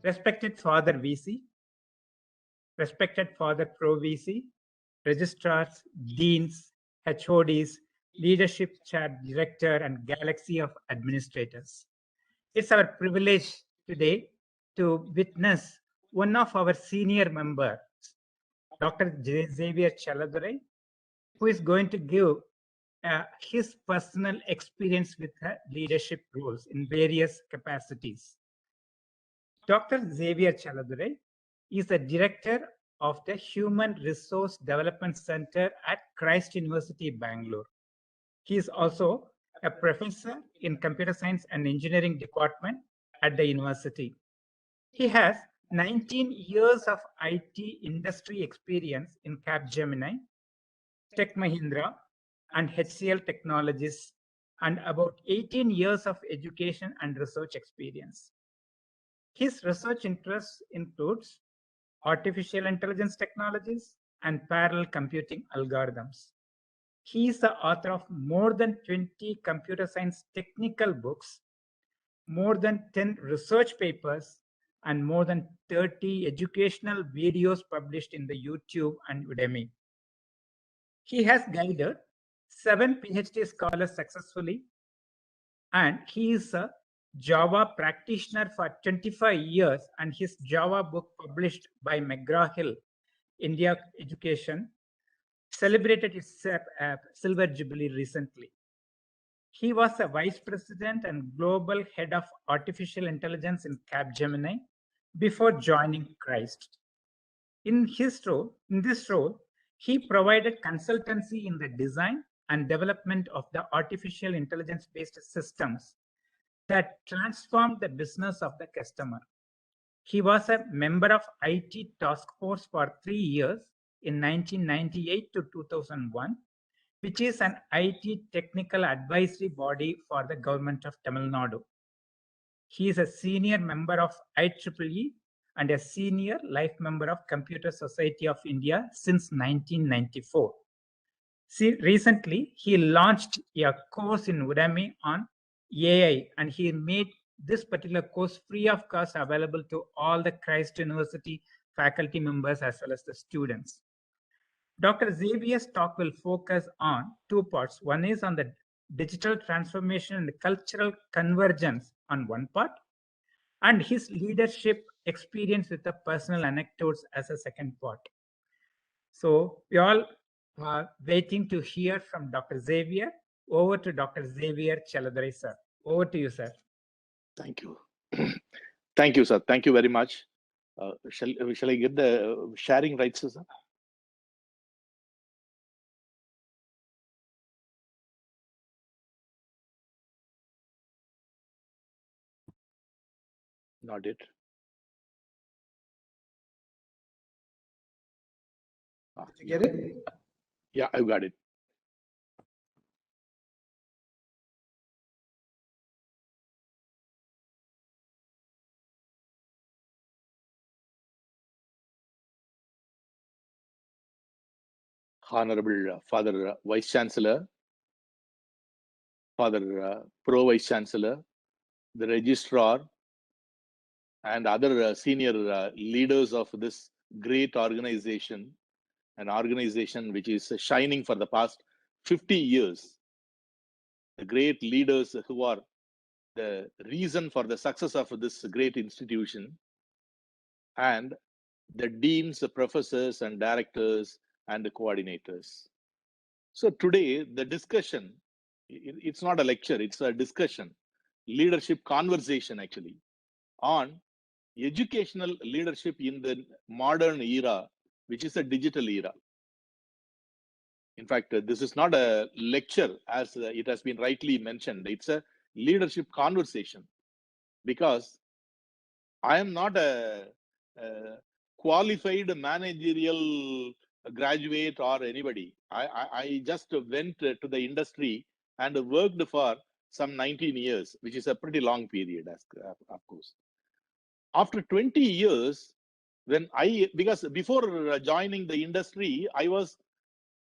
respected Father VC, respected Father Pro VC, registrars, deans, HODs, leadership chat director, and galaxy of administrators. It's our privilege today to witness one of our senior members, Dr. Xavier Chaladurai, who is going to give his personal experience with leadership roles in various capacities. Dr. Xavier Chaladurai is the director of the Human Resource Development Center at Christ University, Bangalore. He is also a professor in computer science and engineering department at the university. He has 19 years of IT industry experience in Capgemini, Tech Mahindra, and HCL Technologies, and about 18 years of education and research experience. His research interests includes artificial intelligence technologies and parallel computing algorithms. He is the author of more than 20 computer science technical books, more than 10 research papers, and more than 30 educational videos published in the YouTube and Udemy. He has guided 7 PhD scholars successfully, and he is a Java practitioner for 25 years, and his Java book published by McGraw-Hill India Education celebrated its Silver Jubilee recently. He was a vice president and global head of artificial intelligence in Capgemini before joining Christ. In this role, he provided consultancy in the design and development of the artificial intelligence-based systems that transformed the business of the customer. He was a member of IT Task Force for 3 years in 1998 to 2001, which is an IT technical advisory body for the government of Tamil Nadu. He is a senior member of IEEE and a senior life member of Computer Society of India since 1994. Recently, he launched a course in Udemy on AI, and he made this particular course free of cost available to all the Christ University faculty members as well as the students. Dr. Xavier's talk will focus on 2 parts. One is on the digital transformation and the cultural convergence on one part, and his leadership experience with the personal anecdotes as a second part. So we all are waiting to hear from Dr. Xavier. Over to Dr. Xavier Chaladurai, sir. Over to you, sir. Thank you. Thank you, sir. Thank you very much. Shall I get the sharing rights, sir? Not it. Did you get it? Yeah, I got it. Honorable Father Vice Chancellor, Father Pro Vice Chancellor, the Registrar, and other senior leaders of this great organization, an organization which is shining for the past 50 years. The great leaders who are the reason for the success of this great institution, and the deans, the professors and directors and the coordinators. So today, the discussion, it's not a lecture, it's a discussion, leadership conversation actually, on educational leadership in the modern era, which is a digital era. In fact, this is not a lecture as it has been rightly mentioned. It's a leadership conversation, because I am not a qualified managerial graduate or anybody. I just went to the industry and worked for some 19 years, which is a pretty long period, of course. After 20 years, because before joining the industry, I was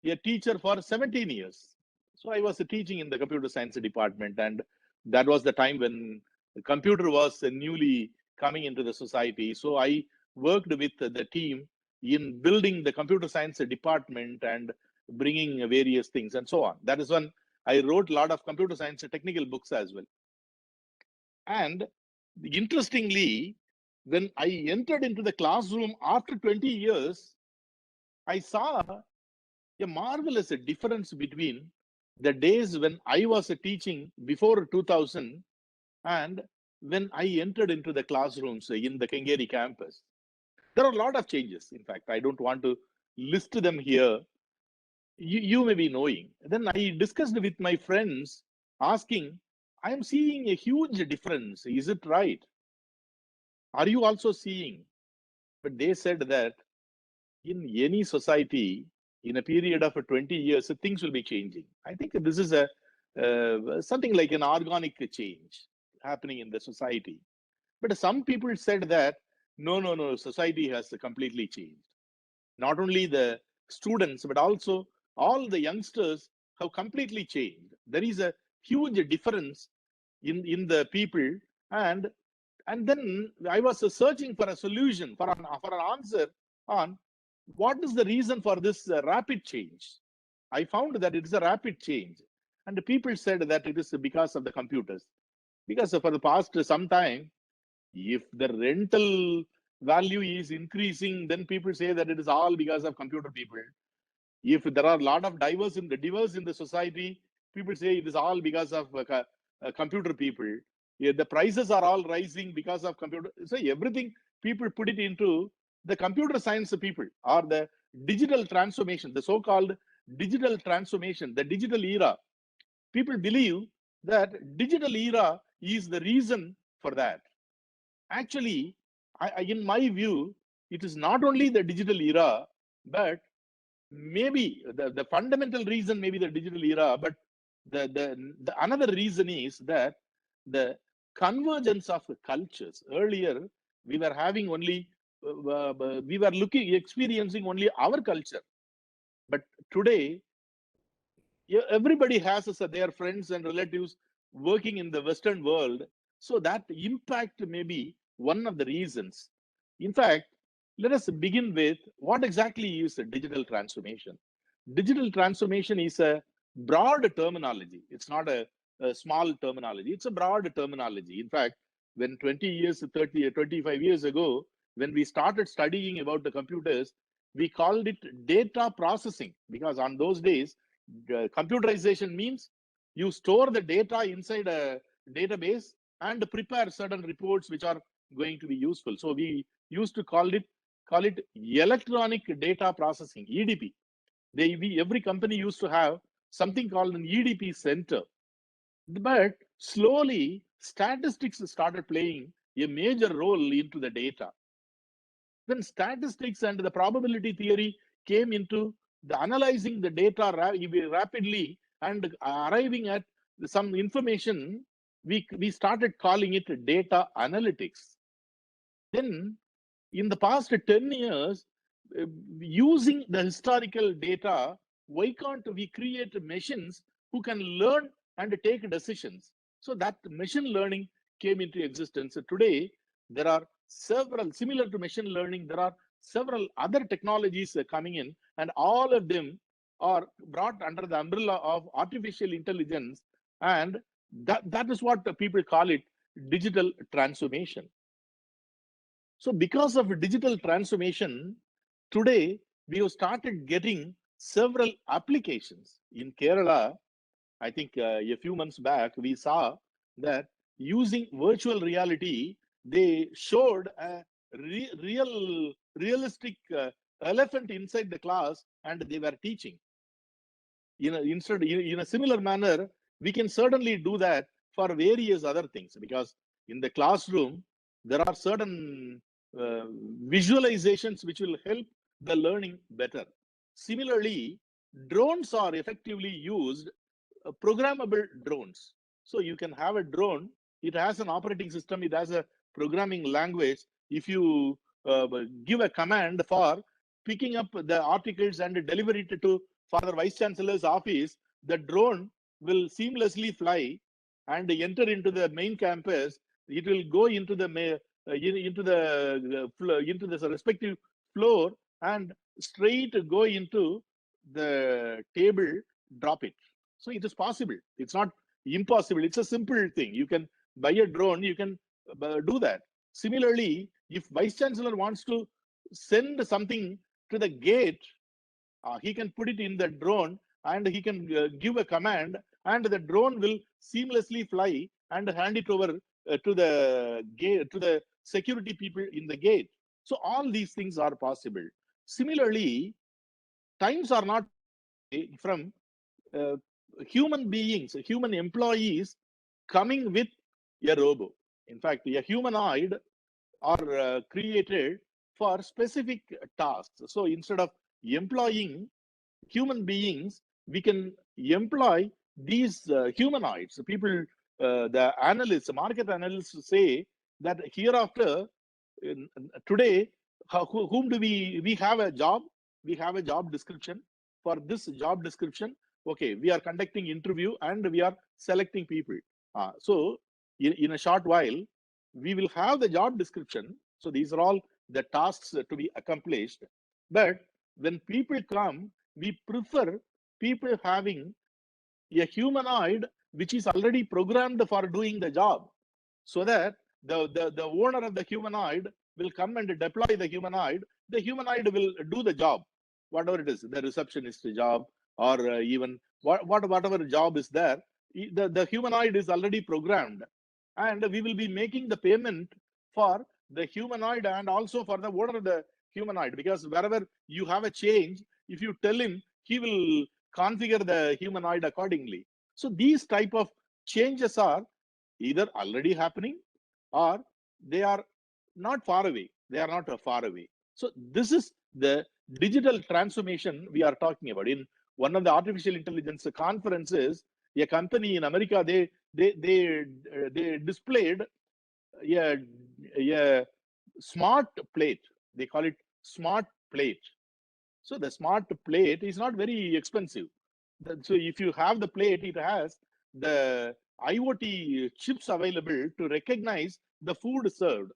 a teacher for 17 years. So I was teaching in the computer science department, and that was the time when the computer was newly coming into the society. So I worked with the team in building the computer science department and bringing various things and so on. That is when I wrote a lot of computer science technical books as well. And interestingly, when I entered into the classroom after 20 years, I saw a marvelous difference between the days when I was teaching before 2000 and when I entered into the classrooms in the Kengeri campus. There are a lot of changes. In fact, I don't want to list them here. You may be knowing. Then I discussed with my friends asking, I am seeing a huge difference. Is it right? Are you also seeing? But they said that in any society, in a period of 20 years, things will be changing. I think this is a something like an organic change happening in the society. But some people said that no, society has completely changed. Not only the students, but also all the youngsters have completely changed. There is a huge difference in the people, and then I was searching for a solution, for an answer on what is the reason for this rapid change. I found that it is a rapid change, and the people said that it is because of the computers. Because for the past some time, if the rental value is increasing, then people say that it is all because of computer people. If there are a lot of diverse in the society, people say it is all because of computer people. The prices are all rising because of computer. So everything people put it into the computer science people, or the digital transformation, the so-called digital transformation, the digital era. People believe that digital era is the reason for that. Actually, in my view, it is not only the digital era, but maybe the fundamental reason may be the digital era, but the another reason is that the convergence of cultures. Earlier, we were having only, we were experiencing only our culture. But today, everybody has their friends and relatives working in the Western world. So that impact may be one of the reasons. In fact, let us begin with what exactly is a digital transformation. Digital transformation is a broad terminology. It's not a small terminology. It's a broad terminology. In fact, when 20 years, 30, 25 years ago, when we started studying about the computers, we called it data processing, because on those days, computerization means you store the data inside a database and prepare certain reports which are going to be useful. So we used to call it electronic data processing, EDP. Every company used to have something called an EDP center. But slowly, statistics started playing a major role into the data. When statistics and the probability theory came into the analyzing the data rapidly and arriving at some information, we started calling it data analytics. Then, in the past 10 years, using the historical data, why can't we create machines who can learn and take decisions? So that machine learning came into existence. So today, there are several, similar to machine learning, there are several other technologies coming in, and all of them are brought under the umbrella of artificial intelligence. And that is what the people call it, digital transformation. So because of digital transformation, today we have started getting several applications. In Kerala, I think a few months back, we saw that using virtual reality, they showed a realistic elephant inside the class, and they were teaching. In a similar manner, we can certainly do that for various other things, because in the classroom, there are certain visualizations which will help the learning better. Similarly, drones are effectively used, programmable drones. So you can have a drone, it has an operating system, it has a programming language. If you give a command for picking up the articles and deliver it to Father Vice Chancellor's office, the drone will seamlessly fly and enter into the main campus. It will go into the into the respective floor and straight go into the table, drop it. So it is possible. It's not impossible. It's a simple thing. You can buy a drone. You can do that. Similarly, if Vice Chancellor wants to send something to the gate, he can put it in the drone and he can give a command, and the drone will seamlessly fly and hand it over to the gate, to the security people in the gate. So all these things are possible. Similarly, times are not from human beings, human employees coming with a robo. In fact, a humanoid are created for specific tasks. So instead of employing human beings, we can employ these humanoids. People, the analysts, market analysts say that hereafter, today, whom do we have a job? We have a job description. For this job description, okay, we are conducting interview and we are selecting people. So in a short while, we will have the job description. So these are all the tasks to be accomplished. But when people come, we prefer people having a humanoid which is already programmed for doing the job, so that the owner of the humanoid will come and deploy the humanoid. The humanoid will do the job, whatever it is, the receptionist job, or even whatever job is there. The humanoid is already programmed, and we will be making the payment for the humanoid and also for the owner of the humanoid, because wherever you have a change, if you tell him, he will configure the humanoid accordingly. So these type of changes are either already happening or they are not far away. They are not far away. So this is the digital transformation we are talking about. In one of the artificial intelligence conferences, a company in America, they displayed a smart plate. They call it smart plate. So the smart plate is not very expensive. So if you have the plate, it has the IoT chips available to recognize the food served.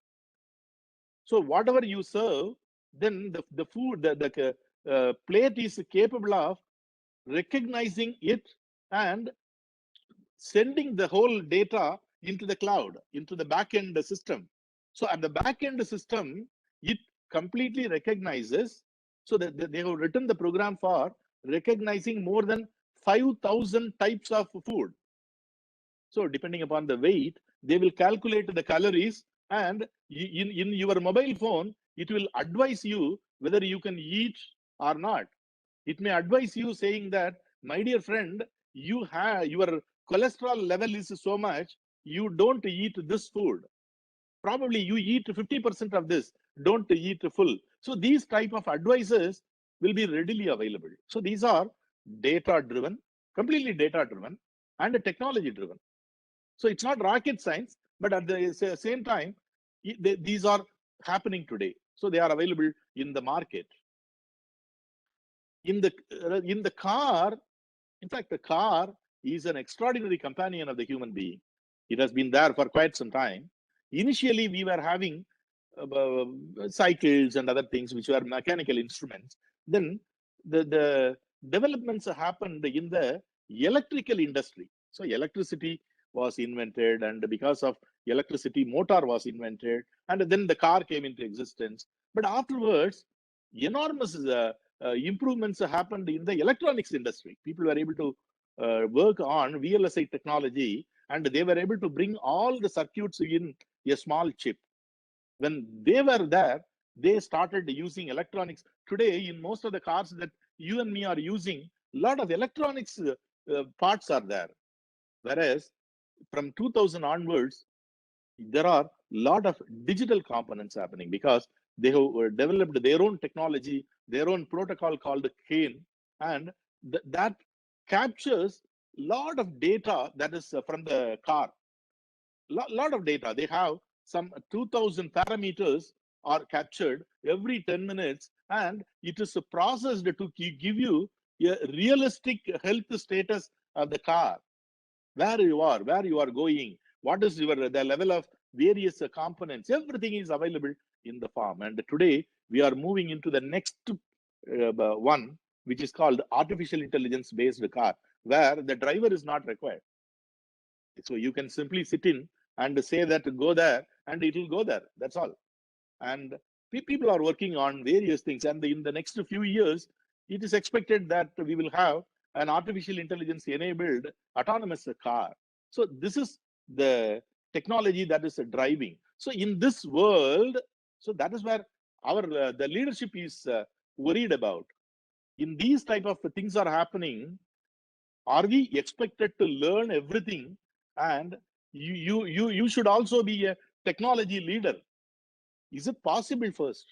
So whatever you serve, then the food, the plate is capable of recognizing it and sending the whole data into the cloud, into the backend system. So at the backend system, it completely recognizes. So that they have written the program for recognizing more than 5,000 types of food. So depending upon the weight, they will calculate the calories, and in your mobile phone, it will advise you whether you can eat or not. It may advise you saying that, my dear friend, you have your cholesterol level is so much, you don't eat this food. Probably you eat 50% of this, don't eat full. So these type of advices will be readily available. So these are data driven, completely data driven and technology driven. So it's not rocket science, but at the same time, these are happening today. So they are available in the market. In the car, in fact, the car is an extraordinary companion of the human being. It has been there for quite some time. Initially, we were having cycles and other things which were mechanical instruments. Then the developments happened in the electrical industry. So electricity was invented, and because of electricity, motor was invented, and then the car came into existence. But afterwards, enormous improvements happened in the electronics industry. People were able to work on VLSI technology, and they were able to bring all the circuits in a small chip. When they were there, they started using electronics. Today, in most of the cars that you and me are using, a lot of electronics parts are there. Whereas from 2000 onwards, there are a lot of digital components happening, because they have developed their own technology, their own protocol called CAN, and that captures a lot of data that is from the car. Lot of data. They have some 2000 parameters are captured every 10 minutes, and it is processed to give you a realistic health status of the car, where you are going, what is the level of various components, everything is available in the farm. And today we are moving into the next one, which is called artificial intelligence based car, where the driver is not required. So you can simply sit in and say that go there and it will go there. That's all. And people are working on various things. And in the next few years, it is expected that we will have an artificial intelligence enabled autonomous car. So this is the technology that is driving. So in this world, so that is where our the leadership is worried about. In these type of things are happening, are we expected to learn everything? And you should also be a technology leader. Is it possible first?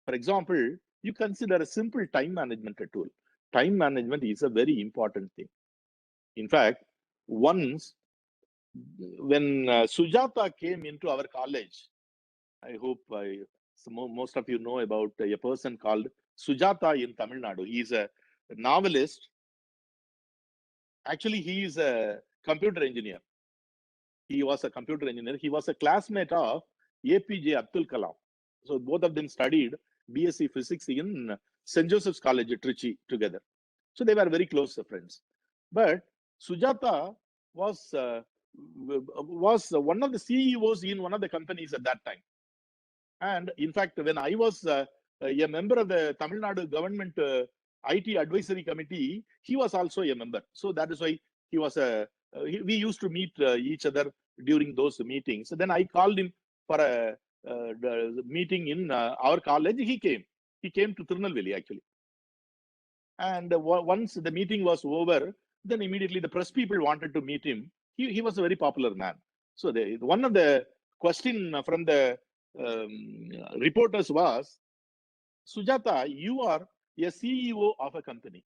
For example, you consider a simple time management tool. Time management is a very important thing. In fact, once when Sujata came into our college, I hope most of you know about a person called Sujata in Tamil Nadu. He is a novelist. Actually, he is a computer engineer. He was a computer engineer. He was a classmate of APJ Abdul Kalam. So both of them studied BSc Physics in St. Joseph's College, Trichy, together. So they were very close friends. But Sujata was one of the CEOs in one of the companies at that time. And in fact, when I was a member of the Tamil Nadu government IT advisory committee, he was also a member. So that is why he was we used to meet each other during those meetings. So then I called him for a meeting in our college. He came to Tirunelveli actually. And once the meeting was over, then immediately the press people wanted to meet him. He was a very popular man. So one of the question from the reporters was, Sujata, you are a CEO of a company.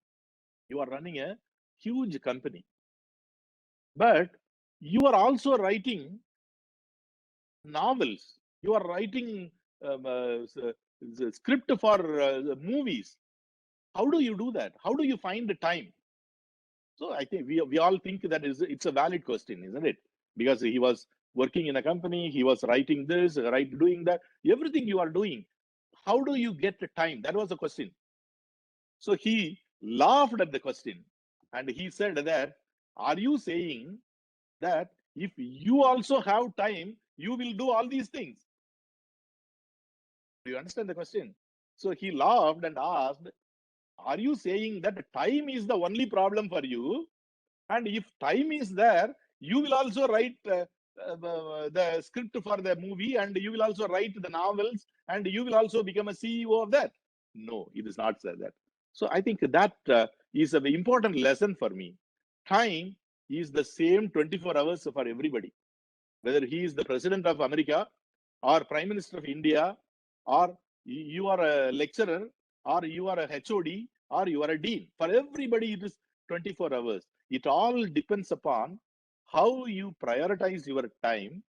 You are running a huge company. But you are also writing novels. You are writing the script for movies. How do you do that? How do you find the time? So I think we all think that it's a valid question, isn't it? Because he was working in a company, he was writing this, doing that, everything you are doing. How do you get the time? That was the question. So he laughed at the question and he said that, are you saying that if you also have time, you will do all these things? Do you understand the question? So he laughed and asked, are you saying that time is the only problem for you? And if time is there, you will also write the script for the movie, and you will also write the novels, and you will also become a CEO of that. No, it is not said that. So I think that is an important lesson for me. Time is the same 24 hours for everybody. Whether he is the president of America or prime minister of India, or you are a lecturer, or you are a HOD, or you are a dean. For everybody, it is 24 hours. It all depends upon how you prioritize your time,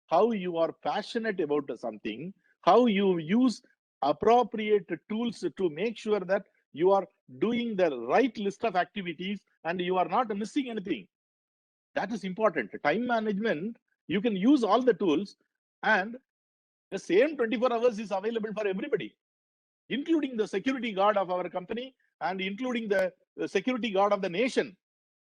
how you are passionate about something, how you use appropriate tools to make sure that you are doing the right list of activities and you are not missing anything. That is important. Time management, you can use all the tools, and the same 24 hours is available for everybody, including the security guard of our company and including the security guard of the nation.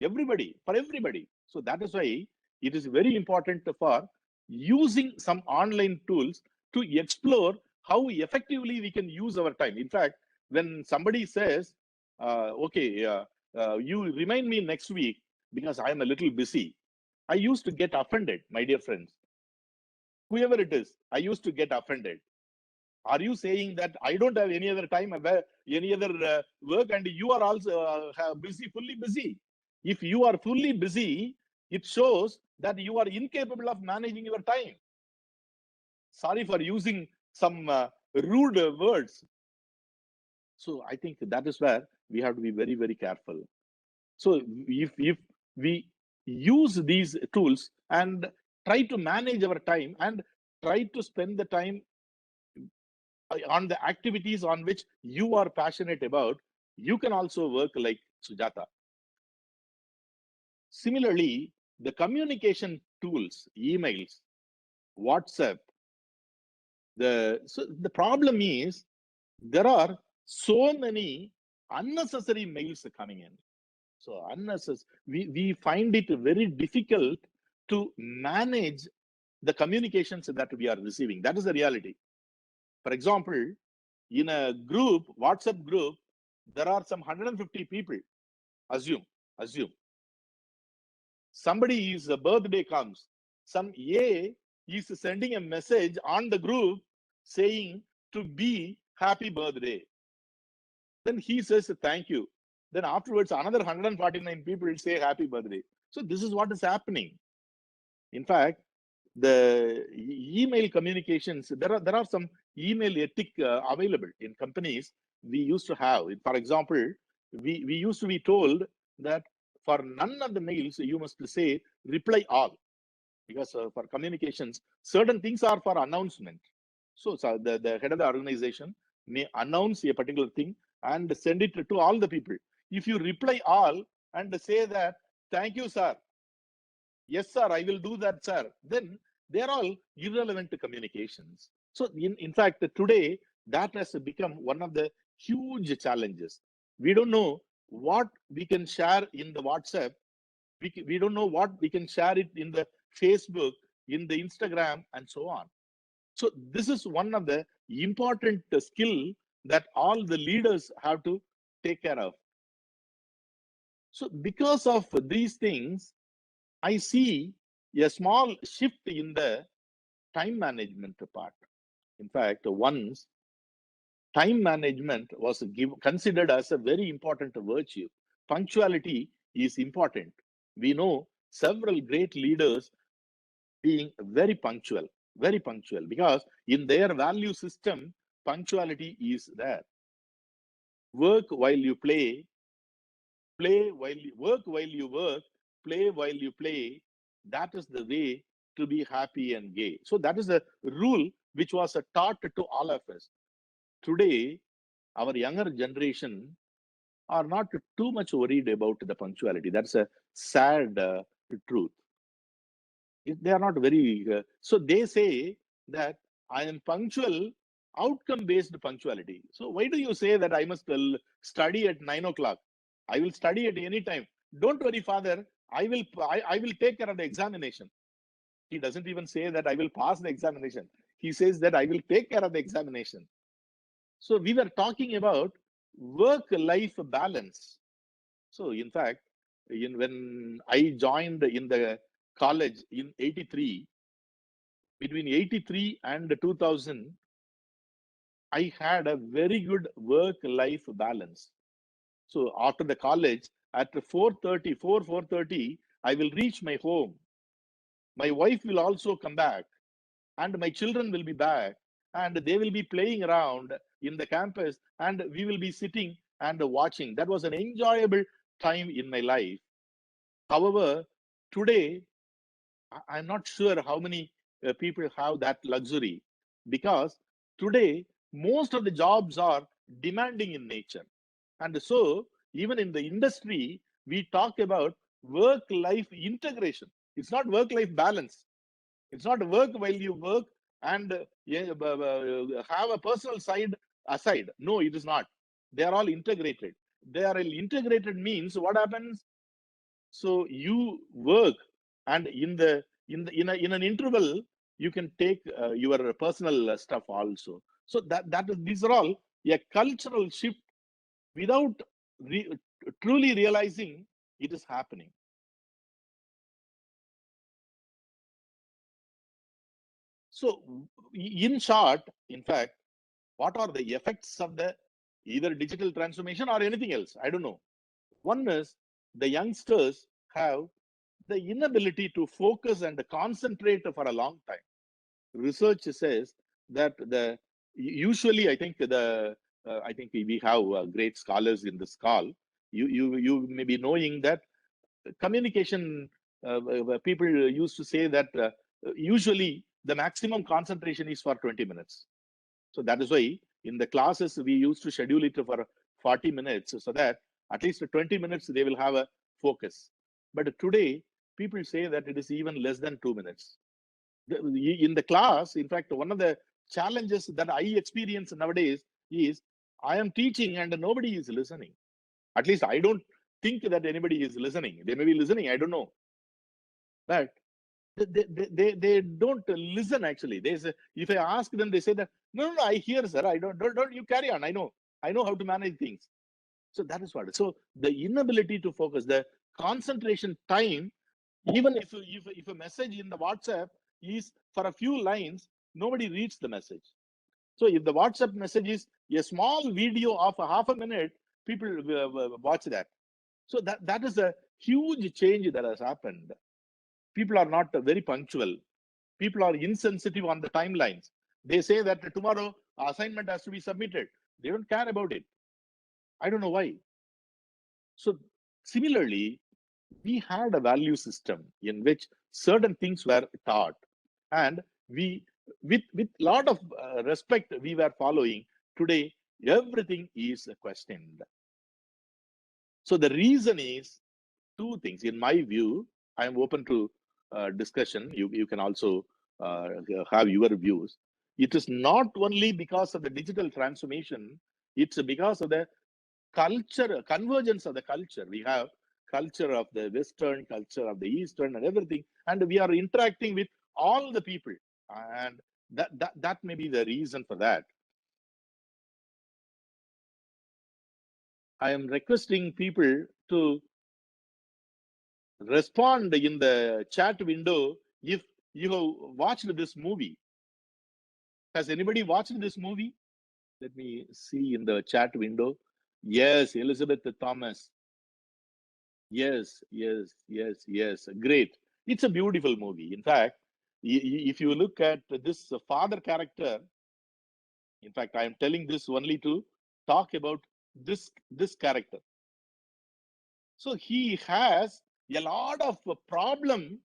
Everybody, for everybody. So that is why it is very important for using some online tools to explore how effectively we can use our time. In fact, when somebody says, you remind me next week because I am a little busy, I used to get offended, my dear friends. Whoever it is, I used to get offended. Are you saying that I don't have any other time, any other work, and you are also busy, fully busy? If you are fully busy, it shows that you are incapable of managing your time. Sorry for using some rude words. So I think that is where we have to be very, very careful. So if we use these tools and try to manage our time and try to spend the time on the activities on which you are passionate about, you can also work like Sujata. Similarly, the communication tools, emails, WhatsApp. So the problem is there are so many unnecessary mails coming in. So we find it very difficult to manage the communications that we are receiving. That is the reality. For example, in a group, WhatsApp group, there are some 150 people. Assume somebody's birthday comes. Some A is sending a message on the group saying to be happy birthday. Then he says thank you. Then afterwards, another 149 people say happy birthday. So this is what is happening. In fact, the email communications, there are some email ethic available in companies we used to have. For example, we used to be told that for none of the mails, you must say reply all. Because for communications, certain things are for announcement. So the head of the organization may announce a particular thing and send it to all the people. If you reply all and say that, thank you, sir. Yes, sir, I will do that, sir. Then they are all irrelevant communications. So in fact, today, that has become one of the huge challenges. We don't know what we can share in the WhatsApp. We don't know what we can share it in the Facebook, in the Instagram, and so on. So this is one of the important skill that all the leaders have to take care of. So because of these things, I see a small shift in the time management part. In fact, once time management was considered as a very important virtue. Punctuality is important. We know several great leaders being very punctual, because in their value system, punctuality is there. Work while you play, work while you work, play while you play. That is the way to be happy and gay. So that is a rule which was taught to all of us. Today, our younger generation are not too much worried about the punctuality. That's a sad truth. They are not very, so they say that I am punctual, outcome-based punctuality. So why do you say that I must study at 9 o'clock? I will study at any time. Don't worry, father. I will take care of the examination. He doesn't even say that I will pass the examination. He says that I will take care of the examination. So we were talking about work-life balance. So in fact, when I joined in the college in 83, between 83 and 2000, I had a very good work-life balance. So after the college, at 4:30, I will reach my home. My wife will also come back, and my children will be back, and they will be playing around in the campus, and we will be sitting and watching. That was an enjoyable time in my life. However, today, I'm not sure how many people have that luxury, because today most of the jobs are demanding in nature. And so even in the industry, we talk about work-life integration. It's not work-life balance. It's not work while you work and have a personal side aside. No, it is not. They are all integrated. They are integrated means what happens? So you work, and in an interval, you can take your personal stuff also. So these are all a cultural shift without truly realizing it is happening. So in short, in fact, what are the effects of the either digital transformation or anything else? I don't know. One is the youngsters have the inability to focus and concentrate for a long time. Research says that usually I think we have great scholars in this call. You may be knowing that communication people used to say that usually the maximum concentration is for 20 minutes. So that is why in the classes we used to schedule it for 40 minutes, so that at least 20 minutes they will have a focus. But today people say that it is even less than 2 minutes. In the class, in fact, one of the challenges that I experience nowadays is I am teaching and nobody is listening. At least I don't think that anybody is listening. They may be listening, I don't know. But they don't listen actually. They say, if I ask them, they say that, no, I hear, sir. I don't you carry on. I know how to manage things. So that is what. So the inability to focus, the concentration time, even if a message in the WhatsApp is for a few lines, nobody reads the message. So if the WhatsApp message is a small video of a half a minute, people watch that. So that is a huge change that has happened. People are not very punctual. People are insensitive on the timelines. They say that tomorrow assignment has to be submitted. They don't care about it. I don't know why. So similarly, we had a value system in which certain things were taught, and we, with lot of respect, we were following. Today, everything is questioned. So the reason is two things. In my view, I am open to discussion. You can also have your views. It is not only because of the digital transformation, it's because of the culture, convergence of the culture. We have culture of the Western, culture of the Eastern, and everything, and we are interacting with all the people, and that may be the reason for that. I am requesting people to respond in the chat window if you have watched this movie. Has anybody watched this movie? Let me see in the chat window. Yes, Elizabeth Thomas. Yes. Great. It's a beautiful movie. In fact, if you look at this father character, in fact, I am telling this only to talk about this character. So he has a lot of problem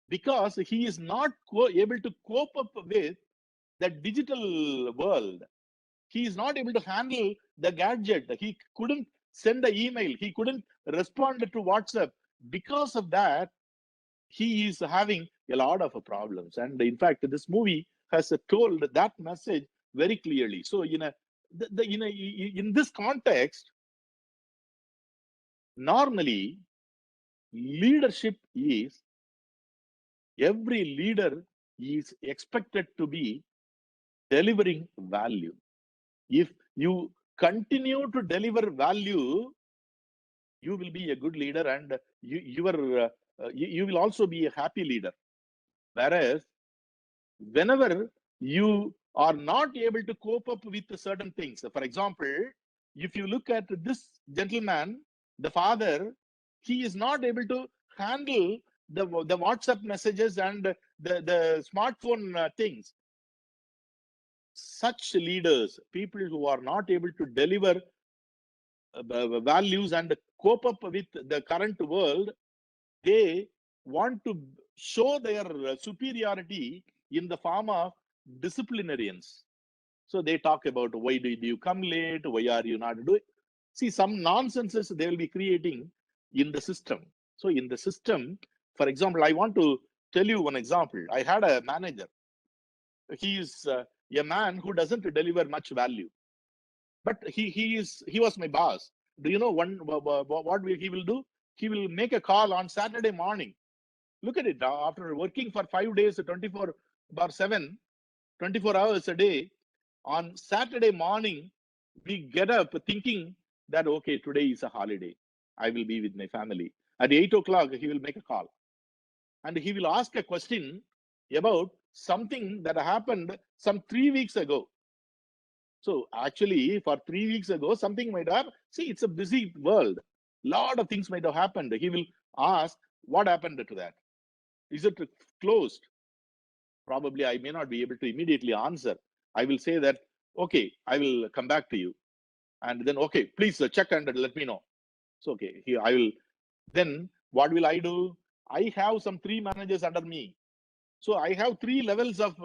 because he is not able to cope up with the digital world. He is not able to handle the gadget. He couldn't send an email. He couldn't respond to WhatsApp. Because of that, he is having a lot of problems. And in fact, this movie has told that message very clearly. So in this context, normally leadership is, every leader is expected to be delivering value. If you continue to deliver value, you will be a good leader, and you will also be a happy leader. Whereas whenever you are not able to cope up with certain things, for example, if you look at this gentleman, the father, he is not able to handle the WhatsApp messages and the smartphone things. Such leaders, people who are not able to deliver values and cope up with the current world, they want to show their superiority in the form of disciplinarians. So they talk about, why did you come late? Why are you not doing? See, some nonsenses they will be creating in the system. So in the system, for example, I want to tell you one example. I had a manager. He is a man who doesn't deliver much value, but he was my boss. Do you know what he will do? He will make a call on Saturday morning. Look at it. After working for 5 days, 24/7, 24 hours a day, on Saturday morning, we get up thinking that, okay, today is a holiday. I will be with my family. At 8 o'clock, he will make a call. And he will ask a question about something that happened some 3 weeks ago. So actually, for 3 weeks ago, something might have, see, it's a busy world. Lot of things might have happened. He will ask, what happened to that? Is it closed? Probably I may not be able to immediately answer. I will say that, okay, I will come back to you. And then, okay, please check and let me know. So, okay, here I will, then what will I do? I have some 3 managers under me. So I have 3 levels of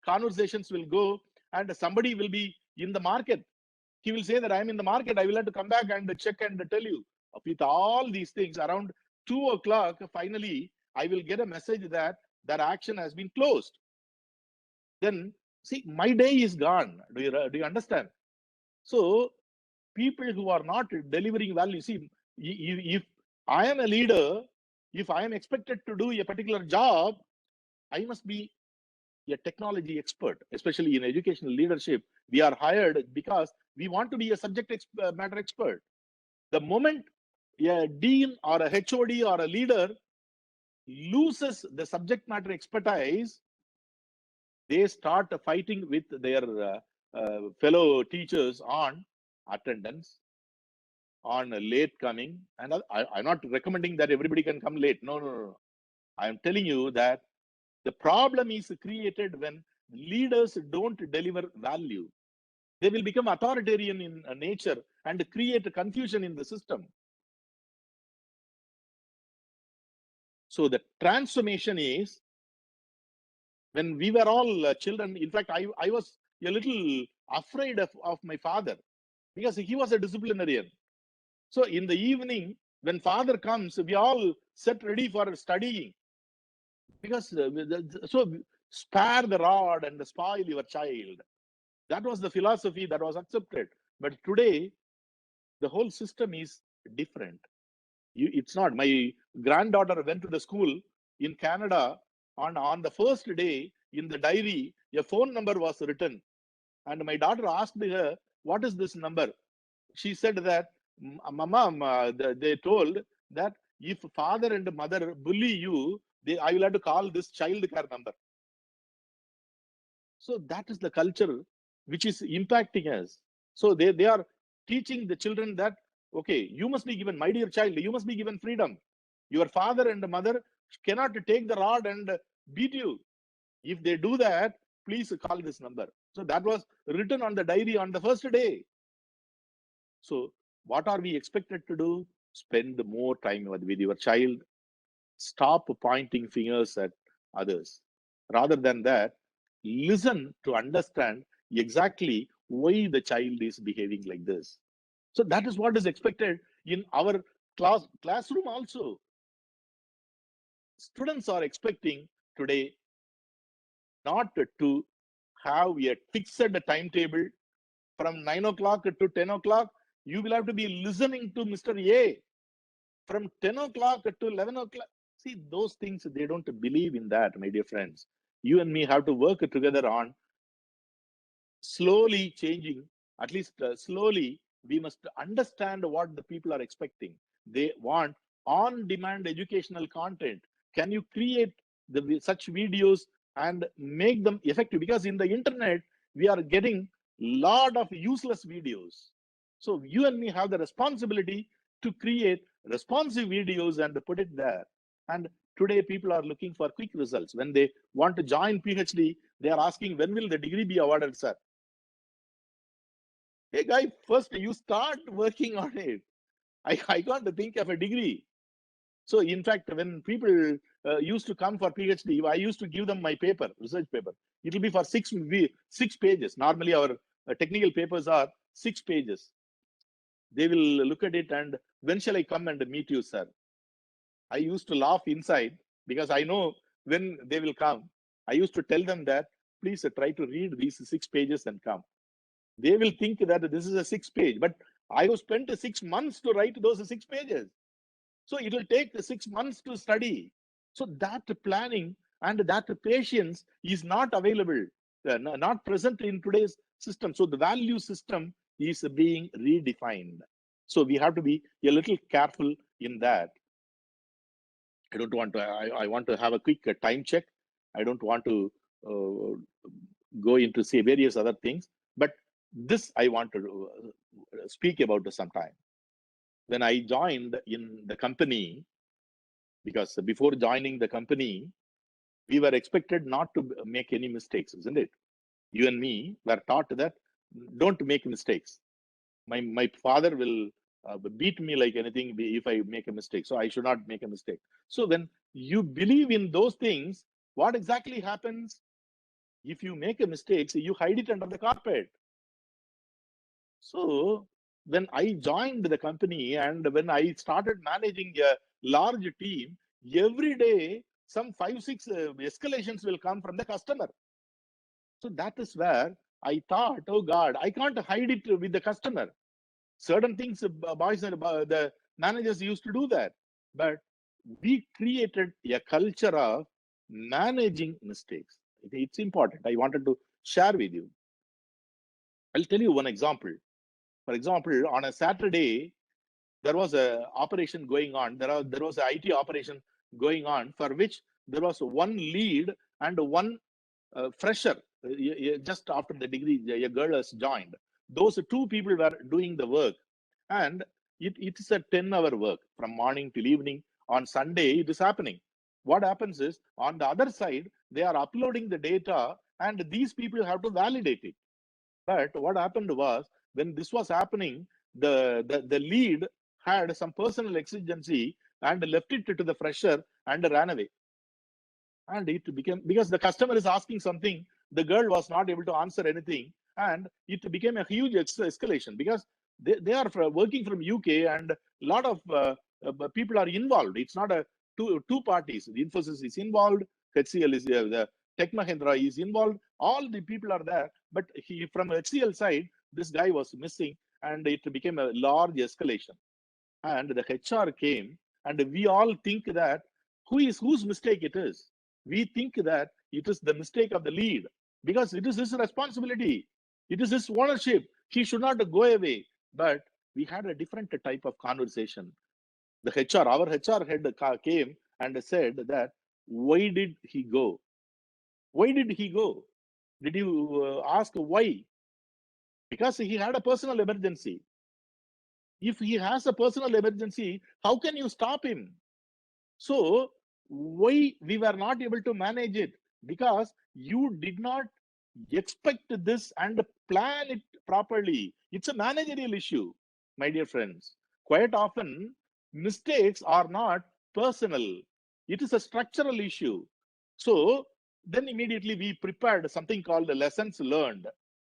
conversations will go, and somebody will be in the market. He will say that I'm in the market. I will have to come back and check and tell you. With all these things, around 2 o'clock, finally, I will get a message that that action has been closed. Then see, my day is gone. Do you understand? So people who are not delivering value, see, if I am a leader, if I am expected to do a particular job, I must be a technology expert, especially in educational leadership. We are hired because we want to be a subject matter expert. The moment a dean or a HOD or a leader loses the subject matter expertise, they start fighting with their fellow teachers on attendance, on late coming. And I'm not recommending that everybody can come late. No. I'm telling you that the problem is created when leaders don't deliver value. They will become authoritarian in nature and create confusion in the system. So the transformation is, when we were all children, in fact, I was a little afraid of my father because he was a disciplinarian. So in the evening, when father comes, we all set ready for studying. Because so spare the rod and spoil your child. That was the philosophy that was accepted. But today, the whole system is different. It's not. My granddaughter went to the school in Canada. On the first day, in the diary, a phone number was written. And my daughter asked her, "What is this number?" She said that, "Mama, they told that if father and mother bully you, I will have to call this child care number." So that is the culture which is impacting us. So they are teaching the children that, okay, you must be given, my dear child, you must be given freedom. Your father and mother cannot take the rod and beat you. If they do that, please call this number. So that was written on the diary on the first day. So what are we expected to do? Spend more time with your child. Stop pointing fingers at others. Rather than that, listen to understand exactly why the child is behaving like this. So that is what is expected in our classroom also. Students are expecting today not to have a fixed timetable from 9 o'clock to 10 o'clock. You will have to be listening to Mr. A from 10 o'clock to 11 o'clock. See, those things, they don't believe in that, my dear friends. You and me have to work together on slowly changing, at least slowly, we must understand what the people are expecting. They want on-demand educational content. Can you create such videos and make them effective? Because in the internet, we are getting lot of useless videos. So you and me have the responsibility to create responsive videos and put it there. And today people are looking for quick results. When they want to join PhD, they are asking, when will the degree be awarded, sir? Hey guy, first you start working on it. I can't think of a degree. So in fact, when people used to come for PhD, I used to give them my paper, research paper. It will be for 6 pages. Normally our technical papers are 6 pages. They will look at it and, when shall I come and meet you, sir? I used to laugh inside because I know when they will come. I used to tell them that, please try to read these 6 pages and come. They will think that this is a 6 page, but I have spent 6 months to write those 6 pages. So it will take 6 months to study. So that planning and that patience is not available, not present in today's system. So the value system is being redefined. So we have to be a little careful in that. I don't want to, I want to have a quick time check. I don't want to go into say various other things, but this I want to speak about sometime. When I joined in the company, because before joining the company, we were expected not to make any mistakes, isn't it? You and me were taught that don't make mistakes. My father will beat me like anything if I make a mistake. So I should not make a mistake. So when you believe in those things, what exactly happens? If you make a mistake, you hide it under the carpet. So when I joined the company and when I started managing a large team, every day some 5-6 escalations will come from the customer. So that is where I thought, oh God, I can't hide it with the customer. Certain things, boys and the managers used to do that. But we created a culture of managing mistakes. It's important. I wanted to share with you. I'll tell you one example. For example, on a Saturday, there was a operation going on. There was an IT operation going on for which there was one lead and one fresher. Just after the degree, a girl has joined. Those two people were doing the work, and it is a 10-hour work from morning till evening. On Sunday, it is happening. What happens is, on the other side, they are uploading the data, and these people have to validate it. But what happened was, when this was happening, the lead had some personal exigency and left it to the fresher and ran away. And it became, because the customer is asking something, the girl was not able to answer anything, and it became a huge escalation, because they are working from UK, and a lot of people are involved. It's not a two parties. The Infosys is involved, HCL is the Tech Mahindra is involved. All the people are there, but from HCL side, this guy was missing, and it became a large escalation. And the HR came, and we all think that whose mistake it is. We think that it is the mistake of the lead, because it is his responsibility. It is his ownership. He should not go away. But we had a different type of conversation. Our HR head came and said that, why did he go? Why did he go? Did you ask why? Because he had a personal emergency. If he has a personal emergency, how can you stop him? So why we were not able to manage it? Because you did not expect this and plan it properly. It's a managerial issue, my dear friends. Quite often, mistakes are not personal. It is a structural issue. So then immediately we prepared something called the lessons learned,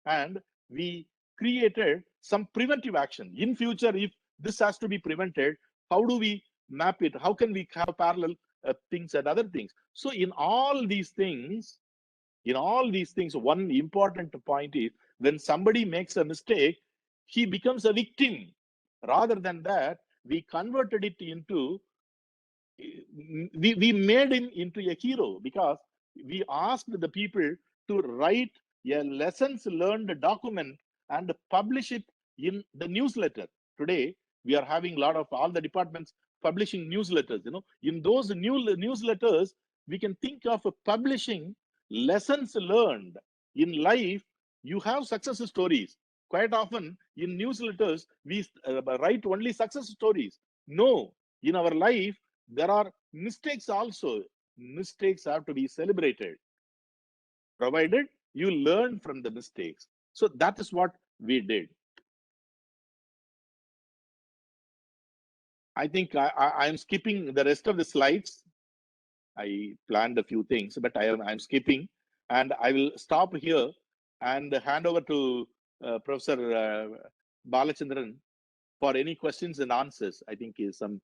and we created some preventive action. In future, if this has to be prevented, how do we map it? How can we have parallel things and other things? So in all these things, one important point is, when somebody makes a mistake, he becomes a victim. Rather than that, we converted it into, we made him into a hero, because we asked the people to write a lessons learned document and publish it in the newsletter. Today, we are having a lot of all the departments publishing newsletters. In those newsletters, we can think of publishing lessons learned in life. You have success stories. Quite often in newsletters, we write only success stories. No, in our life, there are mistakes also. Mistakes have to be celebrated, provided you learn from the mistakes. So that is what we did. I think I'm skipping the rest of the slides. I planned a few things, but I'm skipping, and I will stop here and hand over to Professor Balachandran for any questions and answers. I think is some.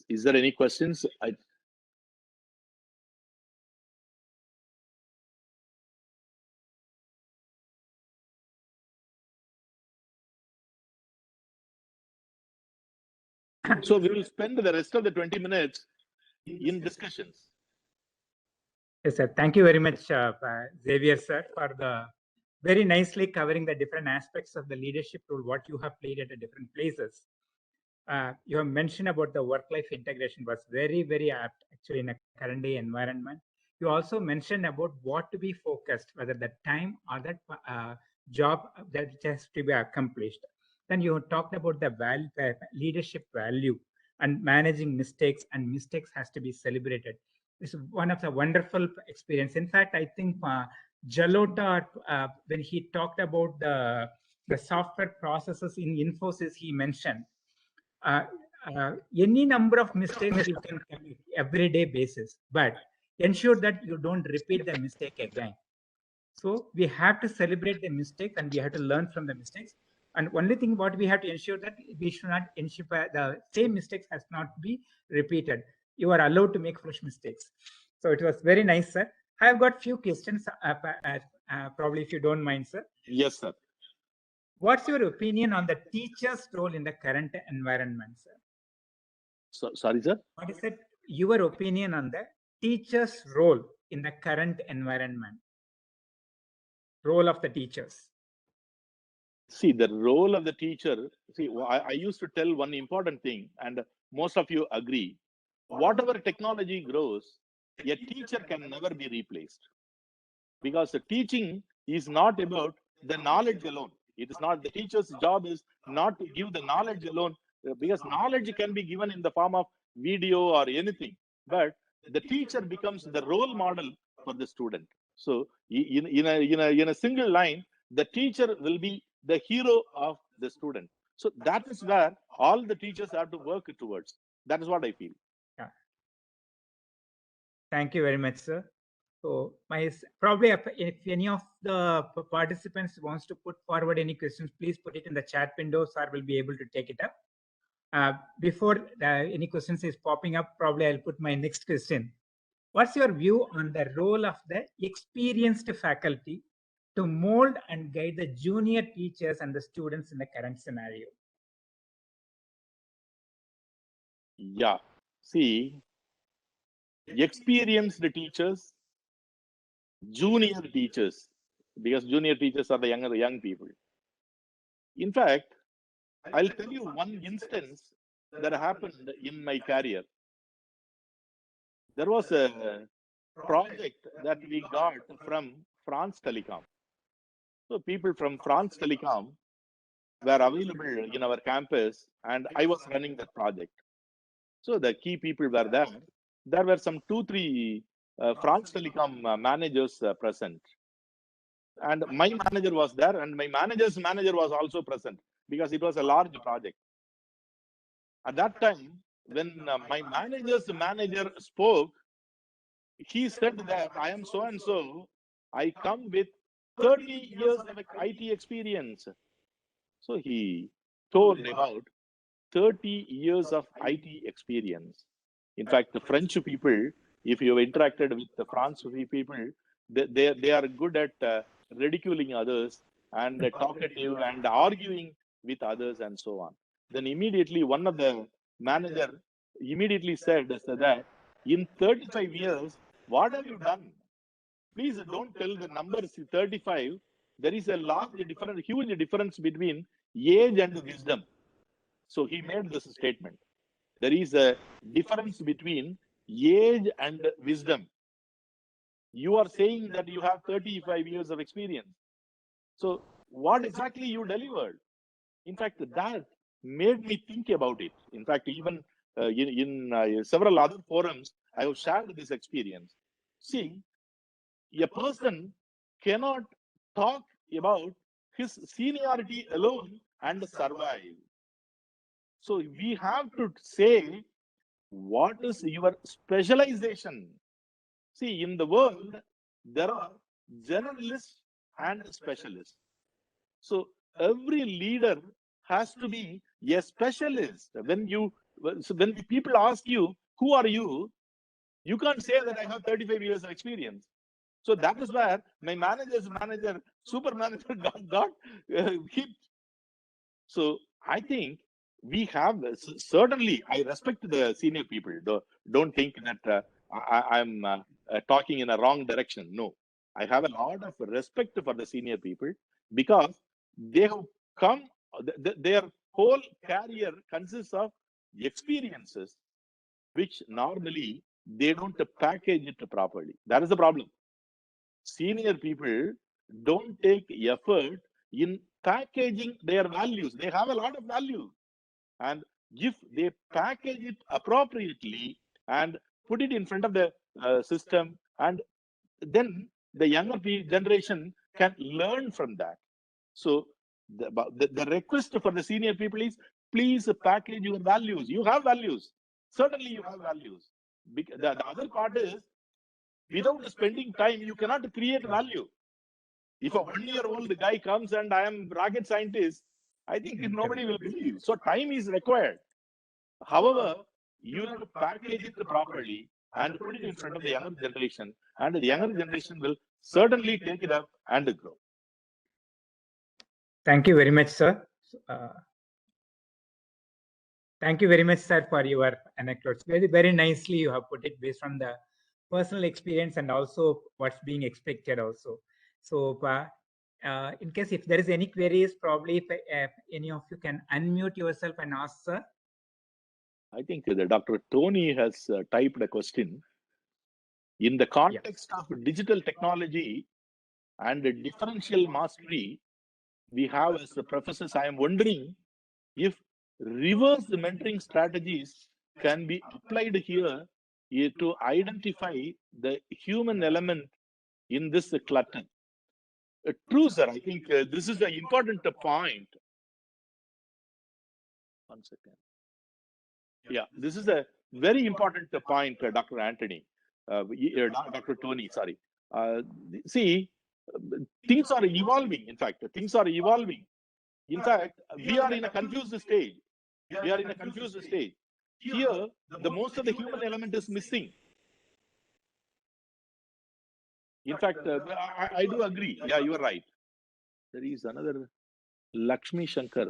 Is there any questions? So we will spend the rest of the 20 minutes in discussions. Yes, sir. Thank you very much, Xavier, sir, for the very nicely covering the different aspects of the leadership role, what you have played at the different places. You have mentioned about the work-life integration was very, very apt actually in a current day environment. You also mentioned about what to be focused, whether the time or that job that has to be accomplished. Then you talked about the value, leadership value, and managing mistakes, and mistakes has to be celebrated. This is one of the wonderful experience. In fact, I think Jalota, when he talked about the software processes in Infosys, he mentioned any number of mistakes you can commit everyday basis, but ensure that you don't repeat the mistake again. So we have to celebrate the mistakes, and we have to learn from the mistakes. And only thing what we have to ensure that we should not ensure the same mistakes has not be repeated. You are allowed to make fresh mistakes. So it was very nice, sir. I have got few questions, probably if you don't mind, sir. Yes, sir. What's your opinion on the teacher's role in the current environment, sir? So, sorry, sir. What is it, your opinion on the teacher's role in the current environment? Role of the teachers. See, the role of the teacher, see, I used to tell one important thing, and most of you agree. Whatever technology grows, a teacher can never be replaced. Because the teaching is not about the knowledge alone. It is not, the teacher's job is not to give the knowledge alone, because knowledge can be given in the form of video or anything. But the teacher becomes the role model for the student. So in a single line, the teacher will be the hero of the student. So that is where all the teachers have to work towards. That is what I feel. Yeah. Thank you very much, sir. So probably if any of the participants wants to put forward any questions, please put it in the chat window, sir will be able to take it up. Before any questions is popping up, probably I'll put my next question. What's your view on the role of the experienced faculty to mold and guide the junior teachers and the students in the current scenario? Yeah, see, experienced teachers, junior teachers, because junior teachers are the young people. In fact, I'll tell you one instance that happened in my career. There was a project that we got from France Telecom. So people from France Telecom were available in our campus, and I was running that project. So the key people were there. There were some 2-3 France Telecom managers present. And my manager was there, and my manager's manager was also present, because it was a large project. At that time, when my manager's manager spoke, he said that I am so and so, I come with 30 years of IT experience. So he told about 30 years of IT experience. In fact, the French people, if you have interacted with the French people, they are good at ridiculing others and talkative and arguing with others and so on. Then immediately one of the manager immediately said that in 35 years, what have you done? Please don't tell the numbers 35. There is a huge difference between age and wisdom. So he made this statement. There is a difference between age and wisdom. You are saying that you have 35 years of experience. So what exactly you delivered? In fact, that made me think about it. In fact, even in several other forums, I have shared this experience. See, a person cannot talk about his seniority alone and survive. So we have to say, what is your specialization? See, in the world, there are generalists and specialists. So every leader has to be a specialist. When people ask you, who are you? You can't say that I have 35 years of experience. So that is where my manager's manager, super manager got hit. So I think we have, certainly, I respect the senior people. Don't think that I'm talking in a wrong direction. No, I have a lot of respect for the senior people, because they have come, their whole career consists of experiences, which normally they don't package it properly. That is the problem. Senior people don't take effort in packaging their values. They have a lot of value, and if they package it appropriately and put it in front of the system, and then the younger generation can learn from that. So the request for the senior people is, please package your values. You have values. Certainly you have values. The other part is, without spending time, you cannot create value. If a 1-year-old guy comes and I am rocket scientist, I think nobody will believe. So time is required. However, you have to package it properly and put it in front of the younger generation, and the younger generation will certainly take it up and grow. Thank you very much, sir. Thank you very much, sir, for your anecdotes. Very, very nicely you have put it based on the personal experience and also what's being expected also. So in case if there is any queries, probably if any of you can unmute yourself and ask, sir. I think Dr. Tony has typed a question. In the context of digital technology and differential mastery, we have as the professors, I am wondering if reverse mentoring strategies can be applied here to identify the human element in this clutter. True, sir. I think this is an important point. 1 second. Yeah, this is a very important point, Dr. Anthony, Dr. Tony, sorry. See, things are evolving. In fact, things are evolving. In fact, we are in a confused stage. We are in a confused stage. Here, the most of the human element is missing. In fact, I do agree. Yeah, you are right. There is another Lakshmi Shankar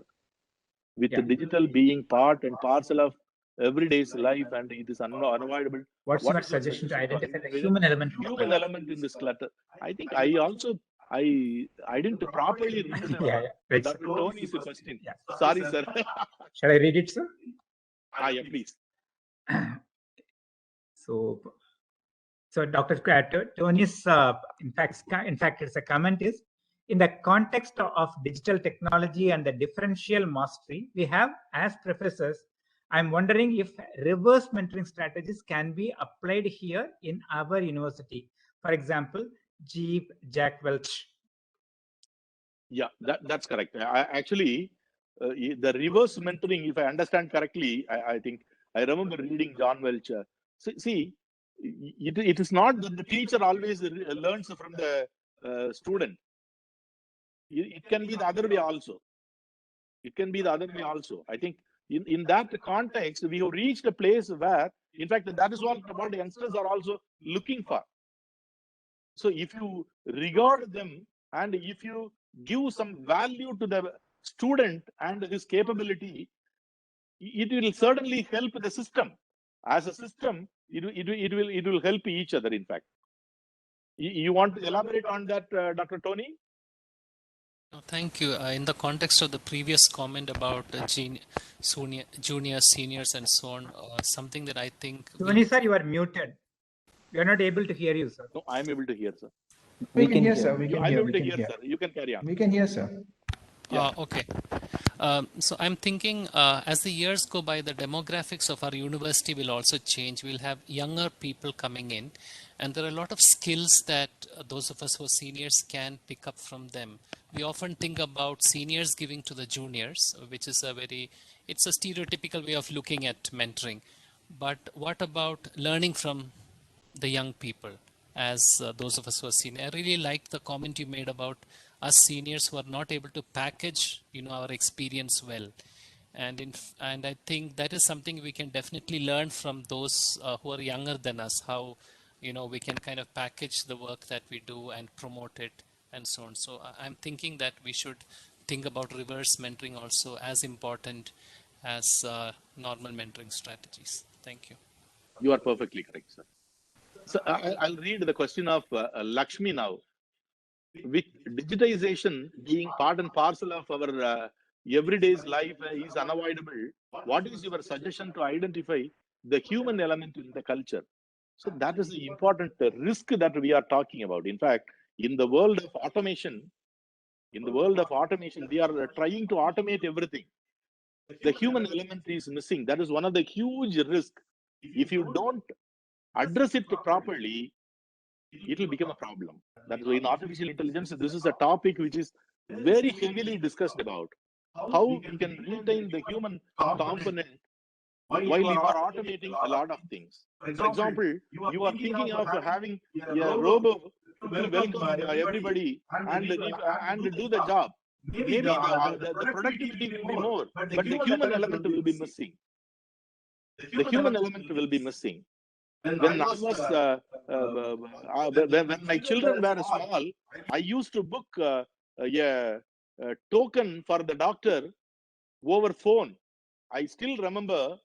with the digital being part and parcel of everyday's life, and it is unavoidable. What's your suggestion to identify the human element? Human element in this clutter. I think I didn't properly read Dr. Tony's question. Yeah. Sorry, sir. Shall I read it, sir? Yeah, please. So Dr. Tony's, in fact, it's a comment is, in the context of digital technology and the differential mastery, we have, as professors, I'm wondering if reverse mentoring strategies can be applied here in our university. For example, Jack Welch. Yeah, that's correct. Actually, the reverse mentoring, if I understand correctly, I think I remember reading John Welch. See, it is not that the teacher always learns from the student. It can be the other way also. It can be the other way also. I think in that context, we have reached a place where, in fact, that is what the youngsters are also looking for. So if you regard them and if you give some value to the student and his capability, it will certainly help the system. As a system, it will help each other, in fact. You want to elaborate on that, Dr. Tony? Thank you. In the context of the previous comment about juniors, seniors, and so on, something that I think... Tony, sir, you are muted. We are not able to hear you, sir. No, I am able to hear, sir. We can hear, sir. I'm able to hear, sir. You can carry on. We can hear, sir. Yeah. Okay. So I'm thinking as the years go by, the demographics of our university will also change. We'll have younger people coming in, and there are a lot of skills that those of us who are seniors can pick up from them. We often think about seniors giving to the juniors, which is it's a stereotypical way of looking at mentoring. But what about learning from the young people as those of us who are senior? I really like the comment you made about us seniors who are not able to package, our experience well. And I think that is something we can definitely learn from those who are younger than us, how, we can kind of package the work that we do and promote it and so on. So I'm thinking that we should think about reverse mentoring also as important as normal mentoring strategies. Thank you. You are perfectly correct, sir. So I'll read the question of Lakshmi now. With digitization being part and parcel of our everyday's life is unavoidable, what is your suggestion to identify the human element in the culture? So that is the important risk that we are talking about. In fact, in the world of automation, we are trying to automate everything. The human element is missing. That is one of the huge risks. If you don't address it properly, it will become a problem. That is why in artificial intelligence, this is a topic which is very heavily discussed about. How we can retain the human component while you are automating a lot of things. For example, you are thinking of having a robot to welcome everybody and do the job. maybe the productivity will be more, but the human element will be missing. The human element will be missing. When I was when my children were small, I used to book a token for the doctor over phone. I still remember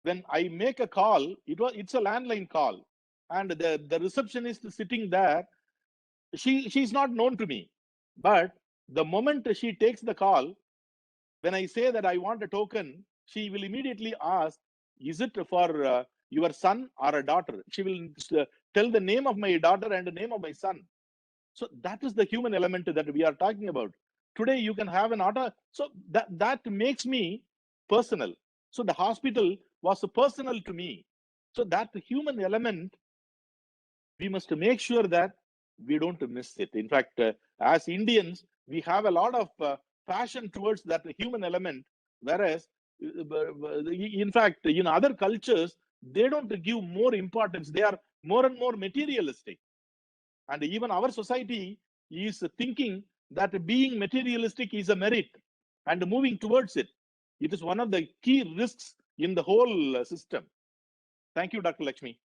when I make a call, it's a landline call, and the receptionist sitting there, she's not known to me, but the moment she takes the call, when I say that I want a token, she will immediately ask, is it for your son or a daughter? She will tell the name of my daughter and the name of my son. So that is the human element that we are talking about. Today you can have an auto, so that makes me personal. So the hospital was personal to me. So that human element, we must make sure that we don't miss it. In fact, as Indians, we have a lot of passion towards that human element, whereas in fact, in other cultures, they don't give more importance. They are more and more materialistic. And even our society is thinking that being materialistic is a merit and moving towards it. It is one of the key risks in the whole system. Thank you, Dr. Lakshmi.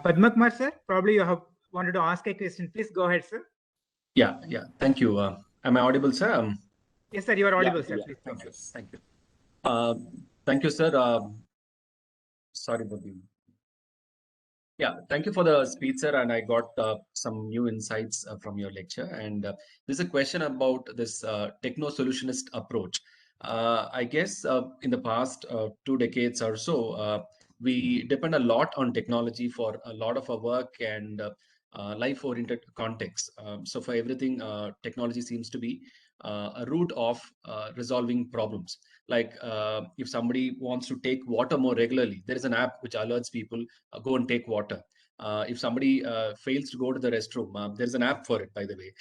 Padma Kumar, sir, probably you have wanted to ask a question. Please go ahead, sir. Yeah. Thank you. Am I audible, sir? Yes, sir, you are audible, Yeah, sir. yeah. Please go ahead. Thank you. Thank you, sir. Sorry, Bobby. Yeah, thank you for the speech, sir. And I got some new insights from your lecture. And there's a question about this techno-solutionist approach. I guess in the past 2 decades or so, we depend a lot on technology for a lot of our work and life-oriented context. So for everything, technology seems to be a route of resolving problems. Like if somebody wants to take water more regularly, there is an app which alerts people, go and take water. If somebody fails to go to the restroom, there's an app for it, by the way,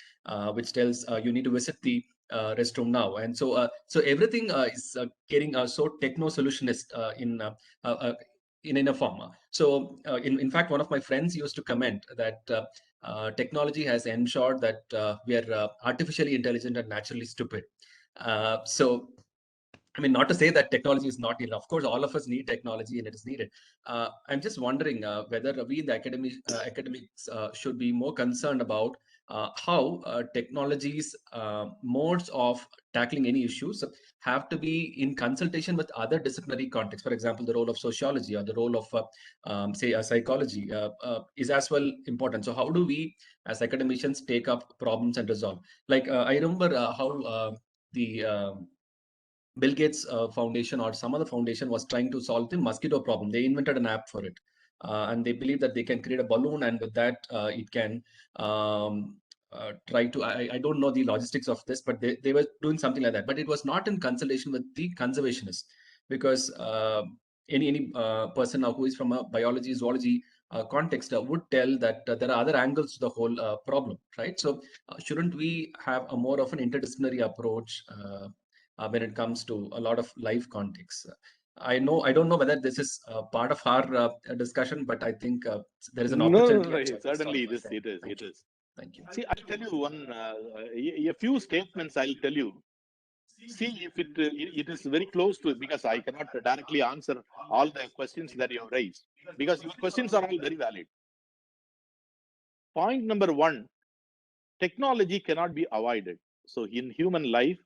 which tells you need to visit the restroom now. And so everything is getting so techno-solutionist in a form. So in fact, one of my friends used to comment that technology has ensured that we are artificially intelligent and naturally stupid. So I mean, not to say that technology is not needed. Of course, all of us need technology and it is needed. I'm just wondering whether we in the academics should be more concerned about how technologies, modes of tackling any issues have to be in consultation with other disciplinary contexts. For example, the role of sociology or the role of, say, psychology is as well important. So how do we as academicians take up problems and resolve? Like I remember how the Bill Gates Foundation or some other foundation was trying to solve the mosquito problem. They invented an app for it. And they believe that they can create a balloon, and with that, it can try to, I don't know the logistics of this, but they were doing something like that. But it was not in consultation with the conservationists, because any person now who is from a biology, zoology context would tell that there are other angles to the whole problem, right? So shouldn't we have a more of an interdisciplinary approach when it comes to a lot of life contexts? I don't know whether this is part of our discussion, but I think there is an opportunity. No, certainly it is. Thank you. See, I'll tell you a few statements. I'll tell you. See if it is very close to it, because I cannot directly answer all the questions that you have raised, because your questions are all very valid. Point number 1, technology cannot be avoided. So in human life,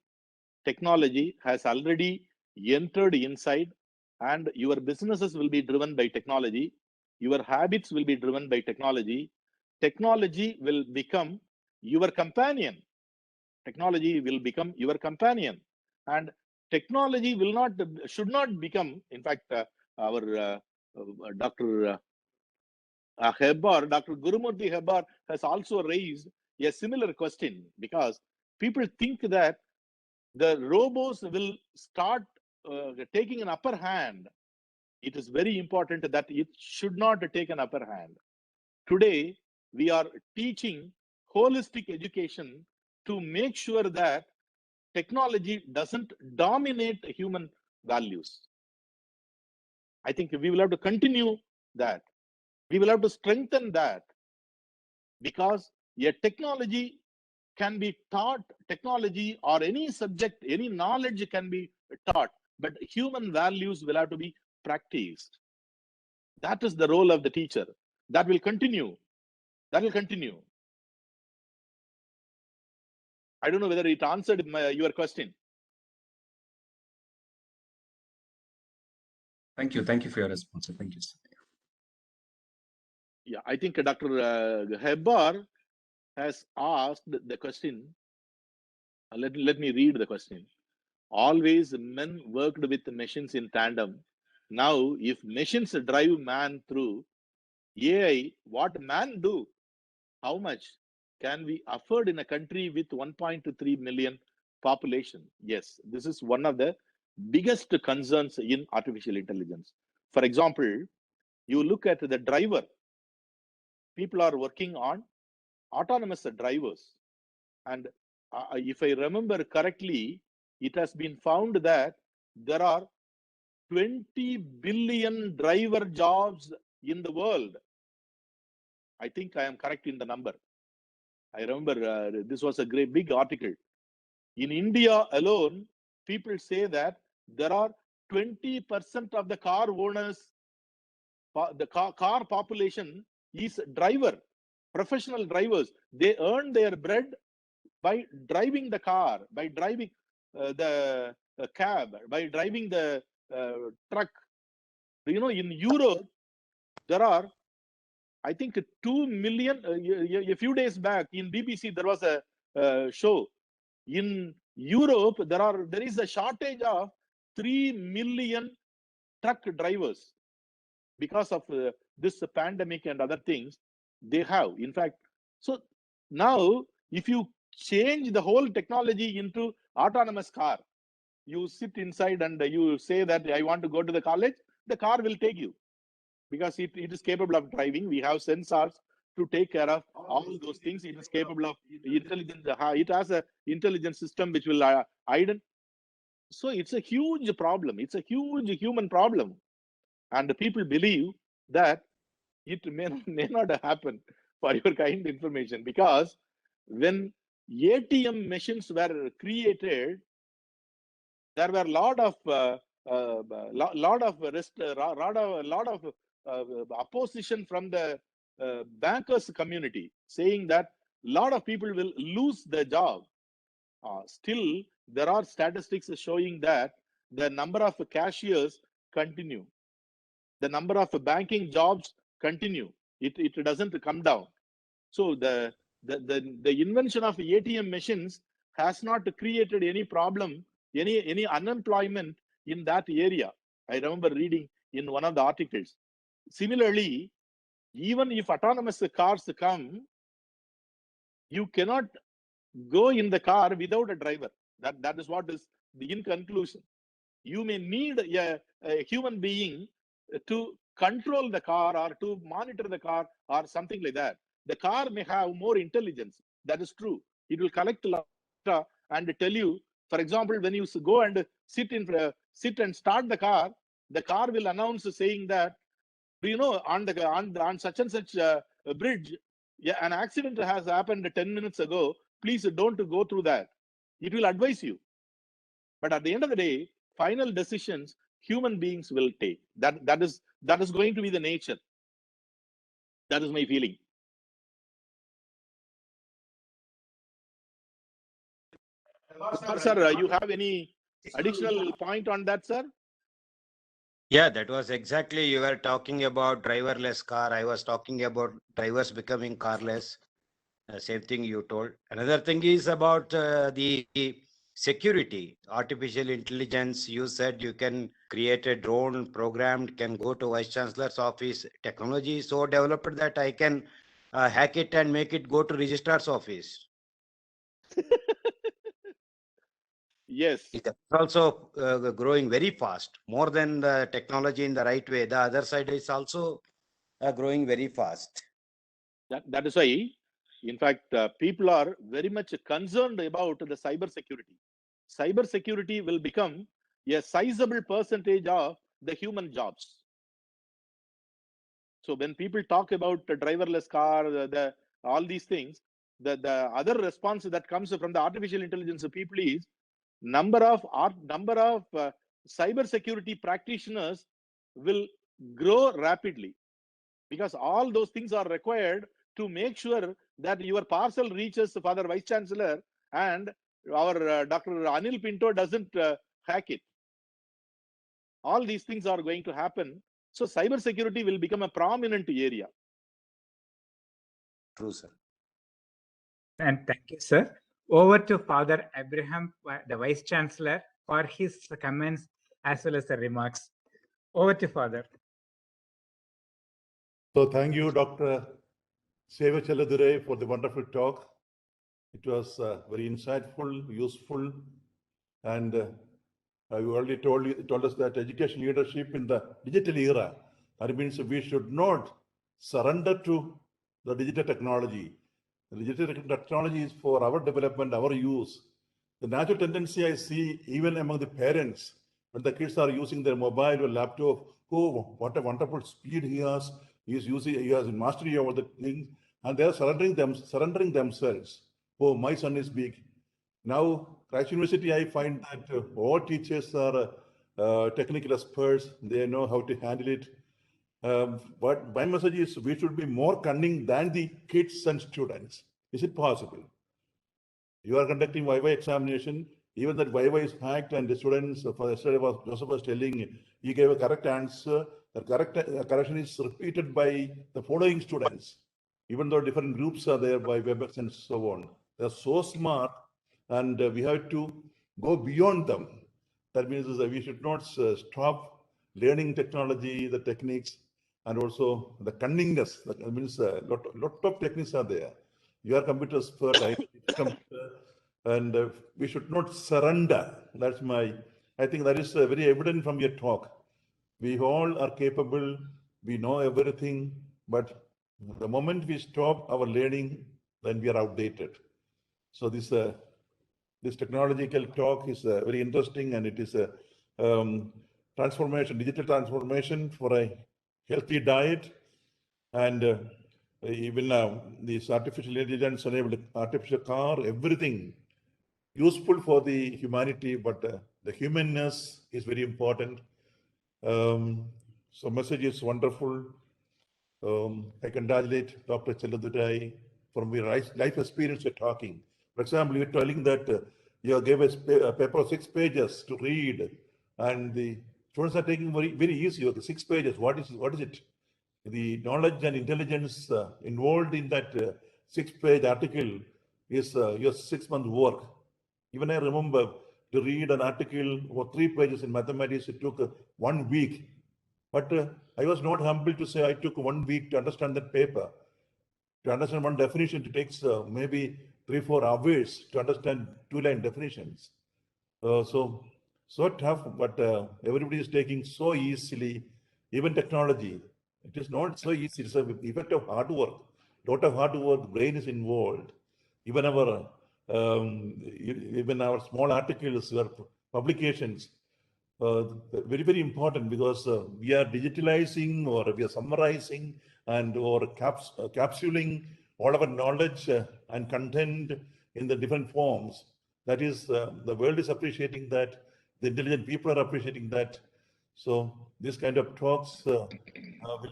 technology has already entered inside, and your businesses will be driven by technology. Your habits will be driven by technology. Technology will become your companion. Technology will become your companion. And technology should not become, in fact, our Dr. Hebbar, Dr. Gurumurthy Hebbar has also raised a similar question, because people think that the robots will start taking an upper hand it is very important that it should not take an upper hand. Today, we are teaching holistic education to make sure that technology doesn't dominate human values. I think we will have to continue that. We will have to strengthen that, because a technology can be taught, technology or any subject, any knowledge can be taught, but human values will have to be practiced. That is the role of the teacher. That will continue. That will continue. I don't know whether it answered your question. Thank you. Thank you for your response. Thank you, sir. Yeah, I think Dr. Hebbar has asked the question. Let me read the question. Always men worked with machines in tandem. Now, if machines drive man through AI, what man do? How much can we afford in a country with 1.3 million population? Yes, this is one of the biggest concerns in artificial intelligence. For example, you look at the driver. People are working on autonomous drivers. And if I remember correctly, it has been found that there are 20 billion driver jobs in the world. I think I am correct in the number. I remember this was a great big article. In India alone, people say that there are 20% of the car owners, the car population is driver, professional drivers. They earn their bread by driving the car, by driving the cab, by driving the truck. You know, in Europe, there are, I think, 2 million. A few days back in BBC, there was a show. In Europe, there is a shortage of 3 million truck drivers because of this pandemic and other things they have. In fact, so now if you change the whole technology into autonomous car, you sit inside and you say that I want to go to the college, the car will take you because it is capable of driving. We have sensors to take care of all those things. It is capable of intelligence. It has an intelligence system which will identify. So it's a huge problem. It's a huge human problem. And people believe that it may not happen, for your kind information, because when ATM machines were created, there were a lot of opposition from the bankers community, saying that a lot of people will lose their job. Still, there are statistics showing that the number of cashiers continue. The number of banking jobs continue. It doesn't come down. So the invention of ATM machines has not created any problem, any unemployment in that area. I remember reading in one of the articles. Similarly, even if autonomous cars come, you cannot go in the car without a driver. That is what is in conclusion. You may need a human being to control the car or to monitor the car or something like that. The car may have more intelligence. That is true. It will collect data and tell you. For example, when you go and sit and start the car will announce saying that, you know, on such and such bridge, yeah, an accident has happened 10 minutes ago. Please don't go through that. It will advise you. But at the end of the day, final decisions human beings will take. That is going to be the nature. That is my feeling. Sir, you have any additional point on that, sir? Yeah, that was exactly, you were talking about driverless car. I was talking about drivers becoming carless. Same thing you told. Another thing is about the security, artificial intelligence. You said you can create a drone programmed, can go to Vice Chancellor's office. Technology is so developed that I can hack it and make it go to Registrar's office. Yes. It's also growing very fast, more than the technology in the right way. The other side is also growing very fast. That is why, in fact, people are very much concerned about the cyber security. Cyber security will become a sizable percentage of the human jobs. So when people talk about the driverless car, all these things, the other response that comes from the artificial intelligence of people is number of cyber security practitioners will grow rapidly, because all those things are required to make sure that your parcel reaches Father Vice Chancellor and our Dr. Anil Pinto doesn't hack it. All these things are going to happen. So cyber security will become a prominent area. True, sir. And thank you, sir. Over to Father Abraham, the Vice Chancellor, for his comments as well as the remarks. Over to Father. So thank you, Dr. Seva Chelladurai, for the wonderful talk. It was very insightful, useful, and you already told us that education leadership in the digital era, that means we should not surrender to the digital technology. The digital technology is for our development, our use. The natural tendency I see even among the parents, when the kids are using their mobile or laptop, oh, what a wonderful speed he has. He has mastery over the thing, and they are surrendering themselves. Oh, my son is big. Now, Christ University, I find that all teachers are technical experts. They know how to handle it. But my message is we should be more cunning than the kids and students. Is it possible? You are conducting Viva examination, even that Viva is hacked, and the students, for yesterday Joseph was telling, he gave a correct answer. The correction is repeated by the following students, even though different groups are there by WebEx and so on. They're so smart, and we have to go beyond them. That means that we should not stop learning technology, the techniques, and also the cunningness. That means a lot of techniques are there. You are computer expert, and we should not surrender. I think that is very evident from your talk. We all are capable, we know everything, but the moment we stop our learning, then we are outdated. So this technological talk is very interesting, and it is a transformation, digital transformation for a healthy diet, and even now this artificial intelligence enabled artificial car, everything useful for the humanity, but the humanness is very important. So message is wonderful. I congratulate Dr. Chelladurai from your life experience you're talking. For example, you're telling that you gave a paper of 6 pages to read, and the students are taking very easy. Okay, 6 pages. What is it? The knowledge and intelligence involved in that 6-page article is your 6-month work. Even I remember to read an article for 3 pages in mathematics, it took 1 week. But I was not humble to say I took 1 week to understand that paper. To understand one definition, it takes maybe 3-4 hours to understand 2-line definitions. So tough, but everybody is taking so easily, even technology. It is not so easy. It's an effect of hard work. Lot of hard work, brain is involved. Even our small articles or publications, very, very important, because we are digitalizing, or we are summarizing or capsuling all our knowledge and content in the different forms. That is, the world is appreciating that. The intelligent people are appreciating that. So this kind of talks will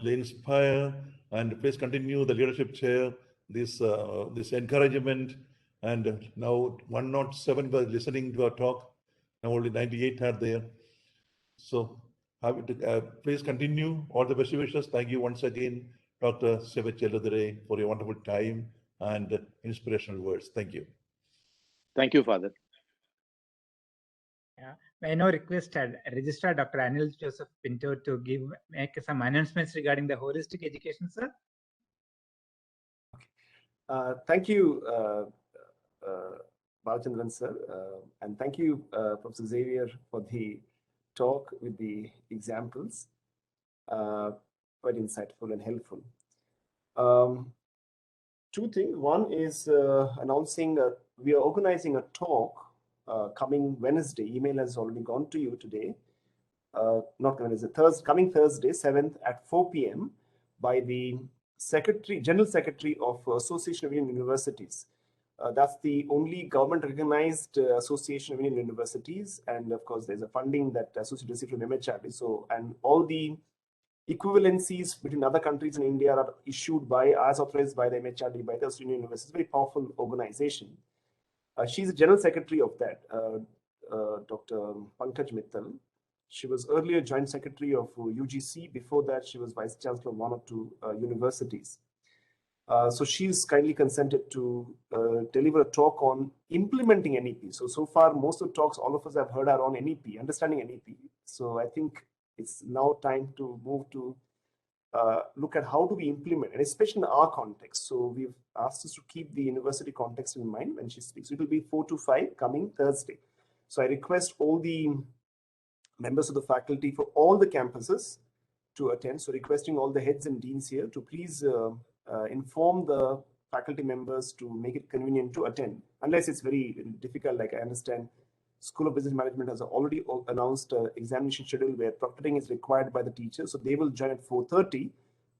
inspire, and please continue the leadership chair, this encouragement. And now 107 were listening to our talk. Now only 98 are there. So please continue. All the best wishes. Thank you once again, Dr. Seva Chelladurai, for your wonderful time and inspirational words. Thank you. Thank you, Father. May I now request Registrar Dr. Anil Joseph Pinto to make some announcements regarding the holistic education, sir? Thank you, Balachandran sir, and thank you, Professor Xavier, for the talk with the examples. Quite insightful and helpful. Two things. One is announcing we are organizing a talk coming Wednesday. Email has already gone to you today. Not Wednesday, coming Thursday, 7th at 4 p.m. by the General Secretary of Association of Indian Universities. That's the only government-recognized association of Indian universities, and of course, there's a funding that association received from MHRD. So, and all the equivalencies between other countries and India are issued by, as authorized by the MHRD, by the Australian University. Very powerful organization. She's the general secretary of that, Dr. Pankaj Mittal. She was earlier joint secretary of UGC. Before that, she was vice chancellor of one or two universities. So she's kindly consented to deliver a talk on implementing NEP. So far, most of the talks all of us have heard are on NEP, understanding NEP. So I think it's now time to move to look at how do we implement, and especially in our context. So we've asked us to keep the university context in mind when she speaks. So it will be 4 to 5 coming Thursday. So I request all the members of the faculty for all the campuses to attend. So requesting all the heads and deans here to please inform the faculty members to make it convenient to attend, unless it's very difficult. Like I understand, School of Business Management has already announced an examination schedule where proctoring is required by the teachers. So they will join at 4:30.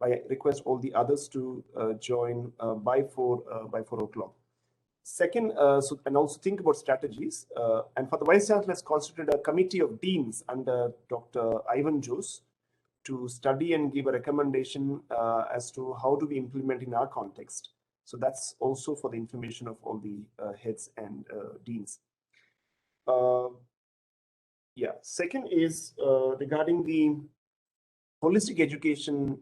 I request all the others to join by 4 o'clock. Second, and also think about strategies. And for the Vice Chancellor has constituted a committee of deans under Dr. Ivan Jose to study and give a recommendation as to how do we implement in our context. So that's also for the information of all the heads and deans. Second is regarding the holistic education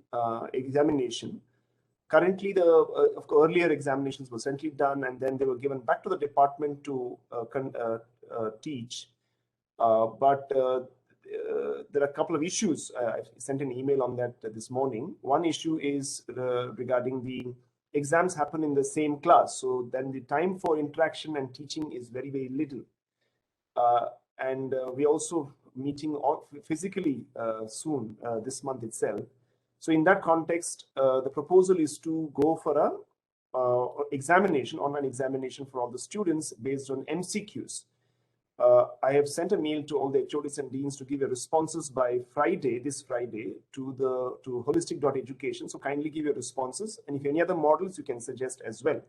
examination. Currently, the earlier examinations were centrally done, and then they were given back to the department to teach. But there are a couple of issues. I sent an email on that this morning. One issue is regarding the exams happen in the same class. So then the time for interaction and teaching is very, very little. And we're also meeting physically soon, this month itself. So in that context, the proposal is to go for a online examination for all the students based on MCQs. I have sent a mail to all the HODs and deans to give your responses by this Friday, to holistic.education. So kindly give your responses. And if any other models, you can suggest as well.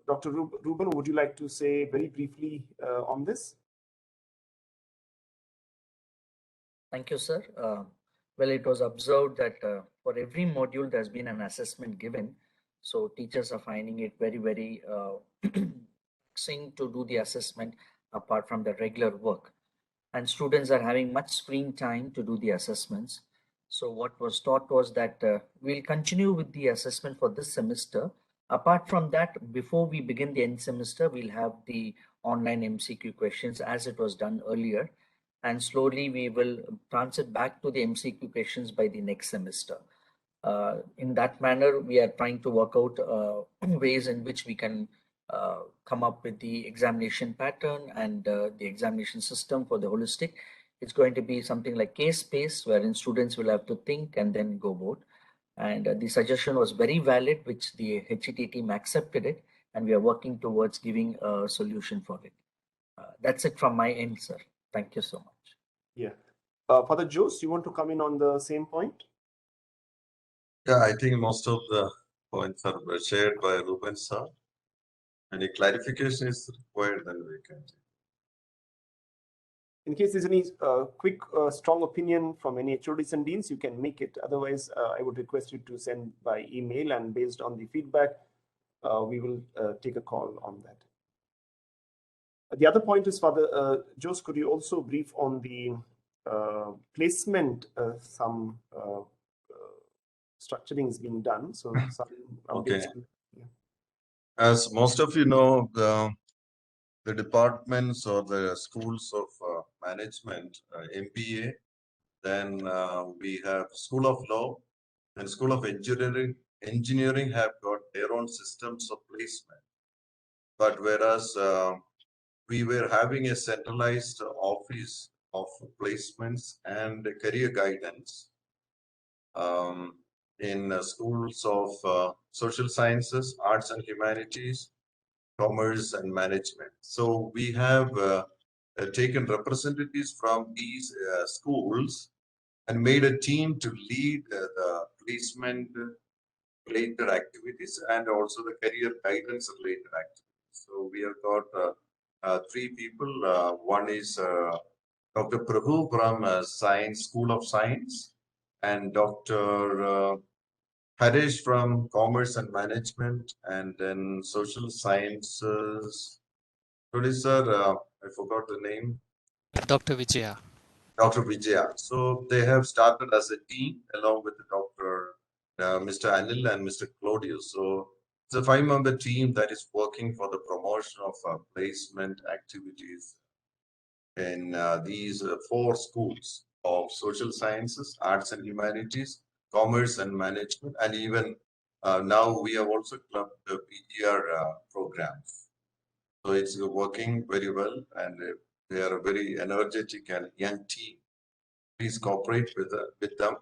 Dr. Ruben, would you like to say very briefly on this? Thank you, sir. Well, it was observed that for every module, there's been an assessment given. So teachers are finding it very, very taxing to do the assessment apart from the regular work. And students are having much screen time to do the assessments. So what was taught was that we'll continue with the assessment for this semester. Apart from that, before we begin the end semester, we'll have the online MCQ questions as it was done earlier. And slowly we will transit back to the MCQ questions by the next semester. In that manner, we are trying to work out ways in which we can come up with the examination pattern and the examination system for the holistic. It's going to be something like case-based, wherein students will have to think and then go vote. And the suggestion was very valid, which the HET team accepted it, and we are working towards giving a solution for it. That's it from my end, sir. Thank you so much. Yeah. Father Jose, you want to come in on the same point? Yeah, I think most of the points are shared by Ruben sir. Any clarification is required, then we can. In case there's any quick, strong opinion from any HODs and deans, you can make it. Otherwise, I would request you to send by email, and based on the feedback, we will take a call on that. The other point is, Father Jose, could you also brief on the placement? Some structuring is being done. So, okay. Yeah. As most of you know, the departments or the schools of management, MBA, then we have School of Law and School of Engineering have got their own systems of placement. but whereas we were having a centralized office of placements and career guidance in schools of social sciences, arts and humanities, commerce and management. So we have taken representatives from these schools and made a team to lead the placement related activities and also the career guidance related activities. So we have got 3 people. One is Dr. Prabhu from Science School of Science, and Dr. Harish from Commerce and Management, and then Social Sciences. Sorry, sir, I forgot the name. Dr. Vijaya. Dr. Vijaya. So they have started as a team along with Dr. Mr. Anil and Mr. Claudius. So it's a 5-member team that is working for the promotion of placement activities in these 4 schools of social sciences, arts and humanities, commerce and management, and even now we have also clubbed the PGR programs. So it's working very well, and they are a very energetic and young team. Please cooperate with them.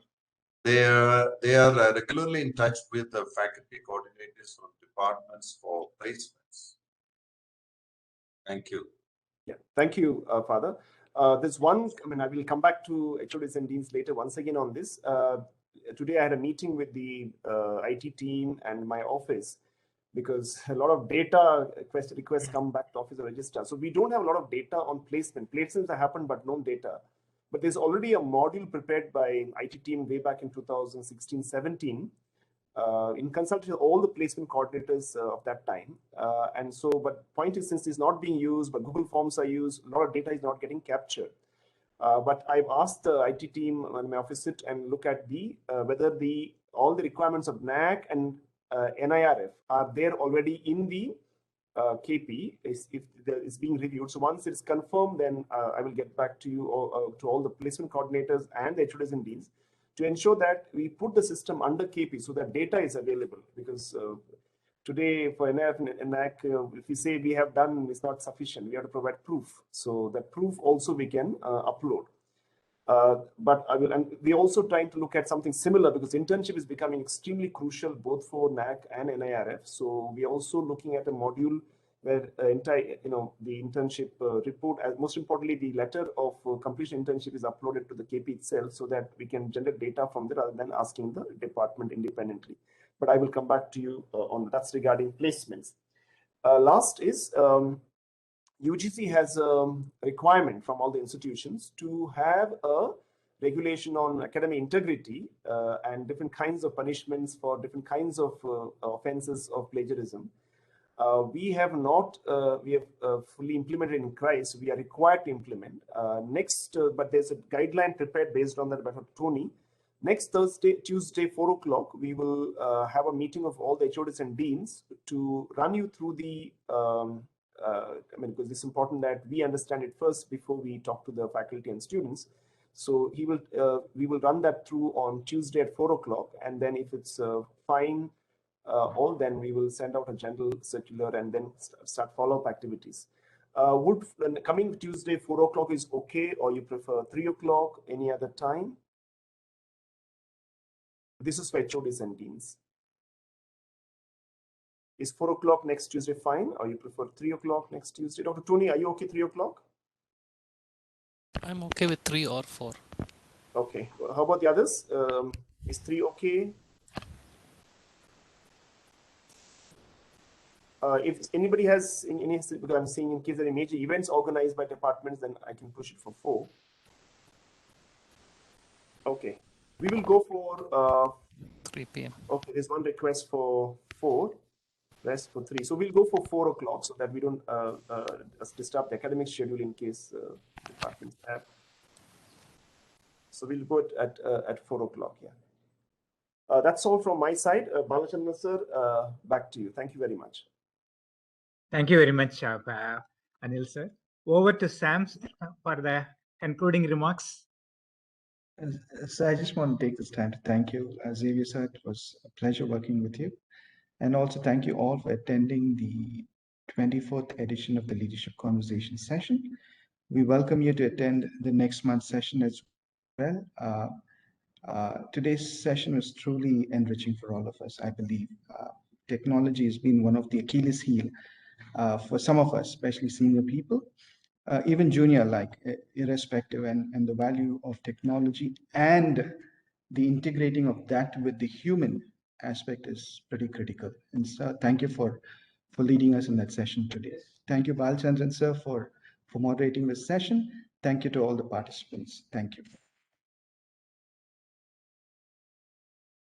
They are regularly in touch with the faculty coordinators from departments for placements. Thank you. Yeah, thank you, Father. There's one, I will come back to HODs and deans later once again on this. Today I had a meeting with the IT team and my office because a lot of data requests come back to Office of Registrar. So we don't have a lot of data on placement. Placements have happened, but no data. But there's already a module prepared by IT team way back in 2016-17 in consultation with all the placement coordinators of that time. And so, but point is, since it's not being used, but Google Forms are used, a lot of data is not getting captured. But I've asked the IT team and my office sit and look at the whether all the requirements of NAC and NIRF are there already in the KP if it's being reviewed. So once it's confirmed, then I will get back to you to all the placement coordinators and the HODs and deans to ensure that we put the system under KP so that data is available. Because today for NIRF and NAC, if we say we have done, it's not sufficient. We have to provide proof. So that proof also we can upload. But I will, and we're also trying to look at something similar because internship is becoming extremely crucial both for NAC and NIRF. So we're also looking at a module where the internship report, as most importantly, the letter of completion internship is uploaded to the KP itself so that we can generate data from there rather than asking the department independently. But I will come back to you on that's regarding placements. Last is UGC has a requirement from all the institutions to have a regulation on academic integrity and different kinds of punishments for different kinds of offenses of plagiarism. We have not, fully implemented in CRISE. We are required to implement. But there's a guideline prepared based on that by Tony. Next Tuesday, 4 o'clock, we will have a meeting of all the HODs and deans to run you through the because it's important that we understand it first before we talk to the faculty and students. So we will run that through on Tuesday at 4 o'clock, and then if it's fine, then we will send out a general circular and then start follow-up activities. Would coming Tuesday 4 o'clock is okay, or you prefer 3 o'clock? Any other time? This is for HODs and deans. Is 4 o'clock next Tuesday fine, or you prefer 3 o'clock next Tuesday? Dr. Tony, are you okay 3 o'clock? I'm okay with 3 or 4. Okay. How about the others? Is 3 okay? If anybody has any, because I'm saying in case there are major events organized by departments, then I can push it for 4. Okay. We will go for 3 p.m. Okay, there's one request for 4. Rest for 3. So we'll go for 4 o'clock so that we don't disturb the academic schedule in case departments have. So we'll go at 4 o'clock. Yeah. That's all from my side. Balachandran sir, back to you. Thank you very much. Thank you very much, Anil sir. Over to Sam for the concluding remarks. So I just want to take this time to thank you. As Xavier said, it was a pleasure working with you. And also thank you all for attending the 24th edition of the Leadership Conversation session. We welcome you to attend the next month's session as well. Today's session was truly enriching for all of us, I believe. Technology has been one of the Achilles heel for some of us, especially senior people, even junior, irrespective, and the value of technology and the integrating of that with the human aspect is pretty critical. And so thank you for leading us in that session today. Thank you, Balchandran sir, for moderating this session. Thank you to all the participants. Thank you.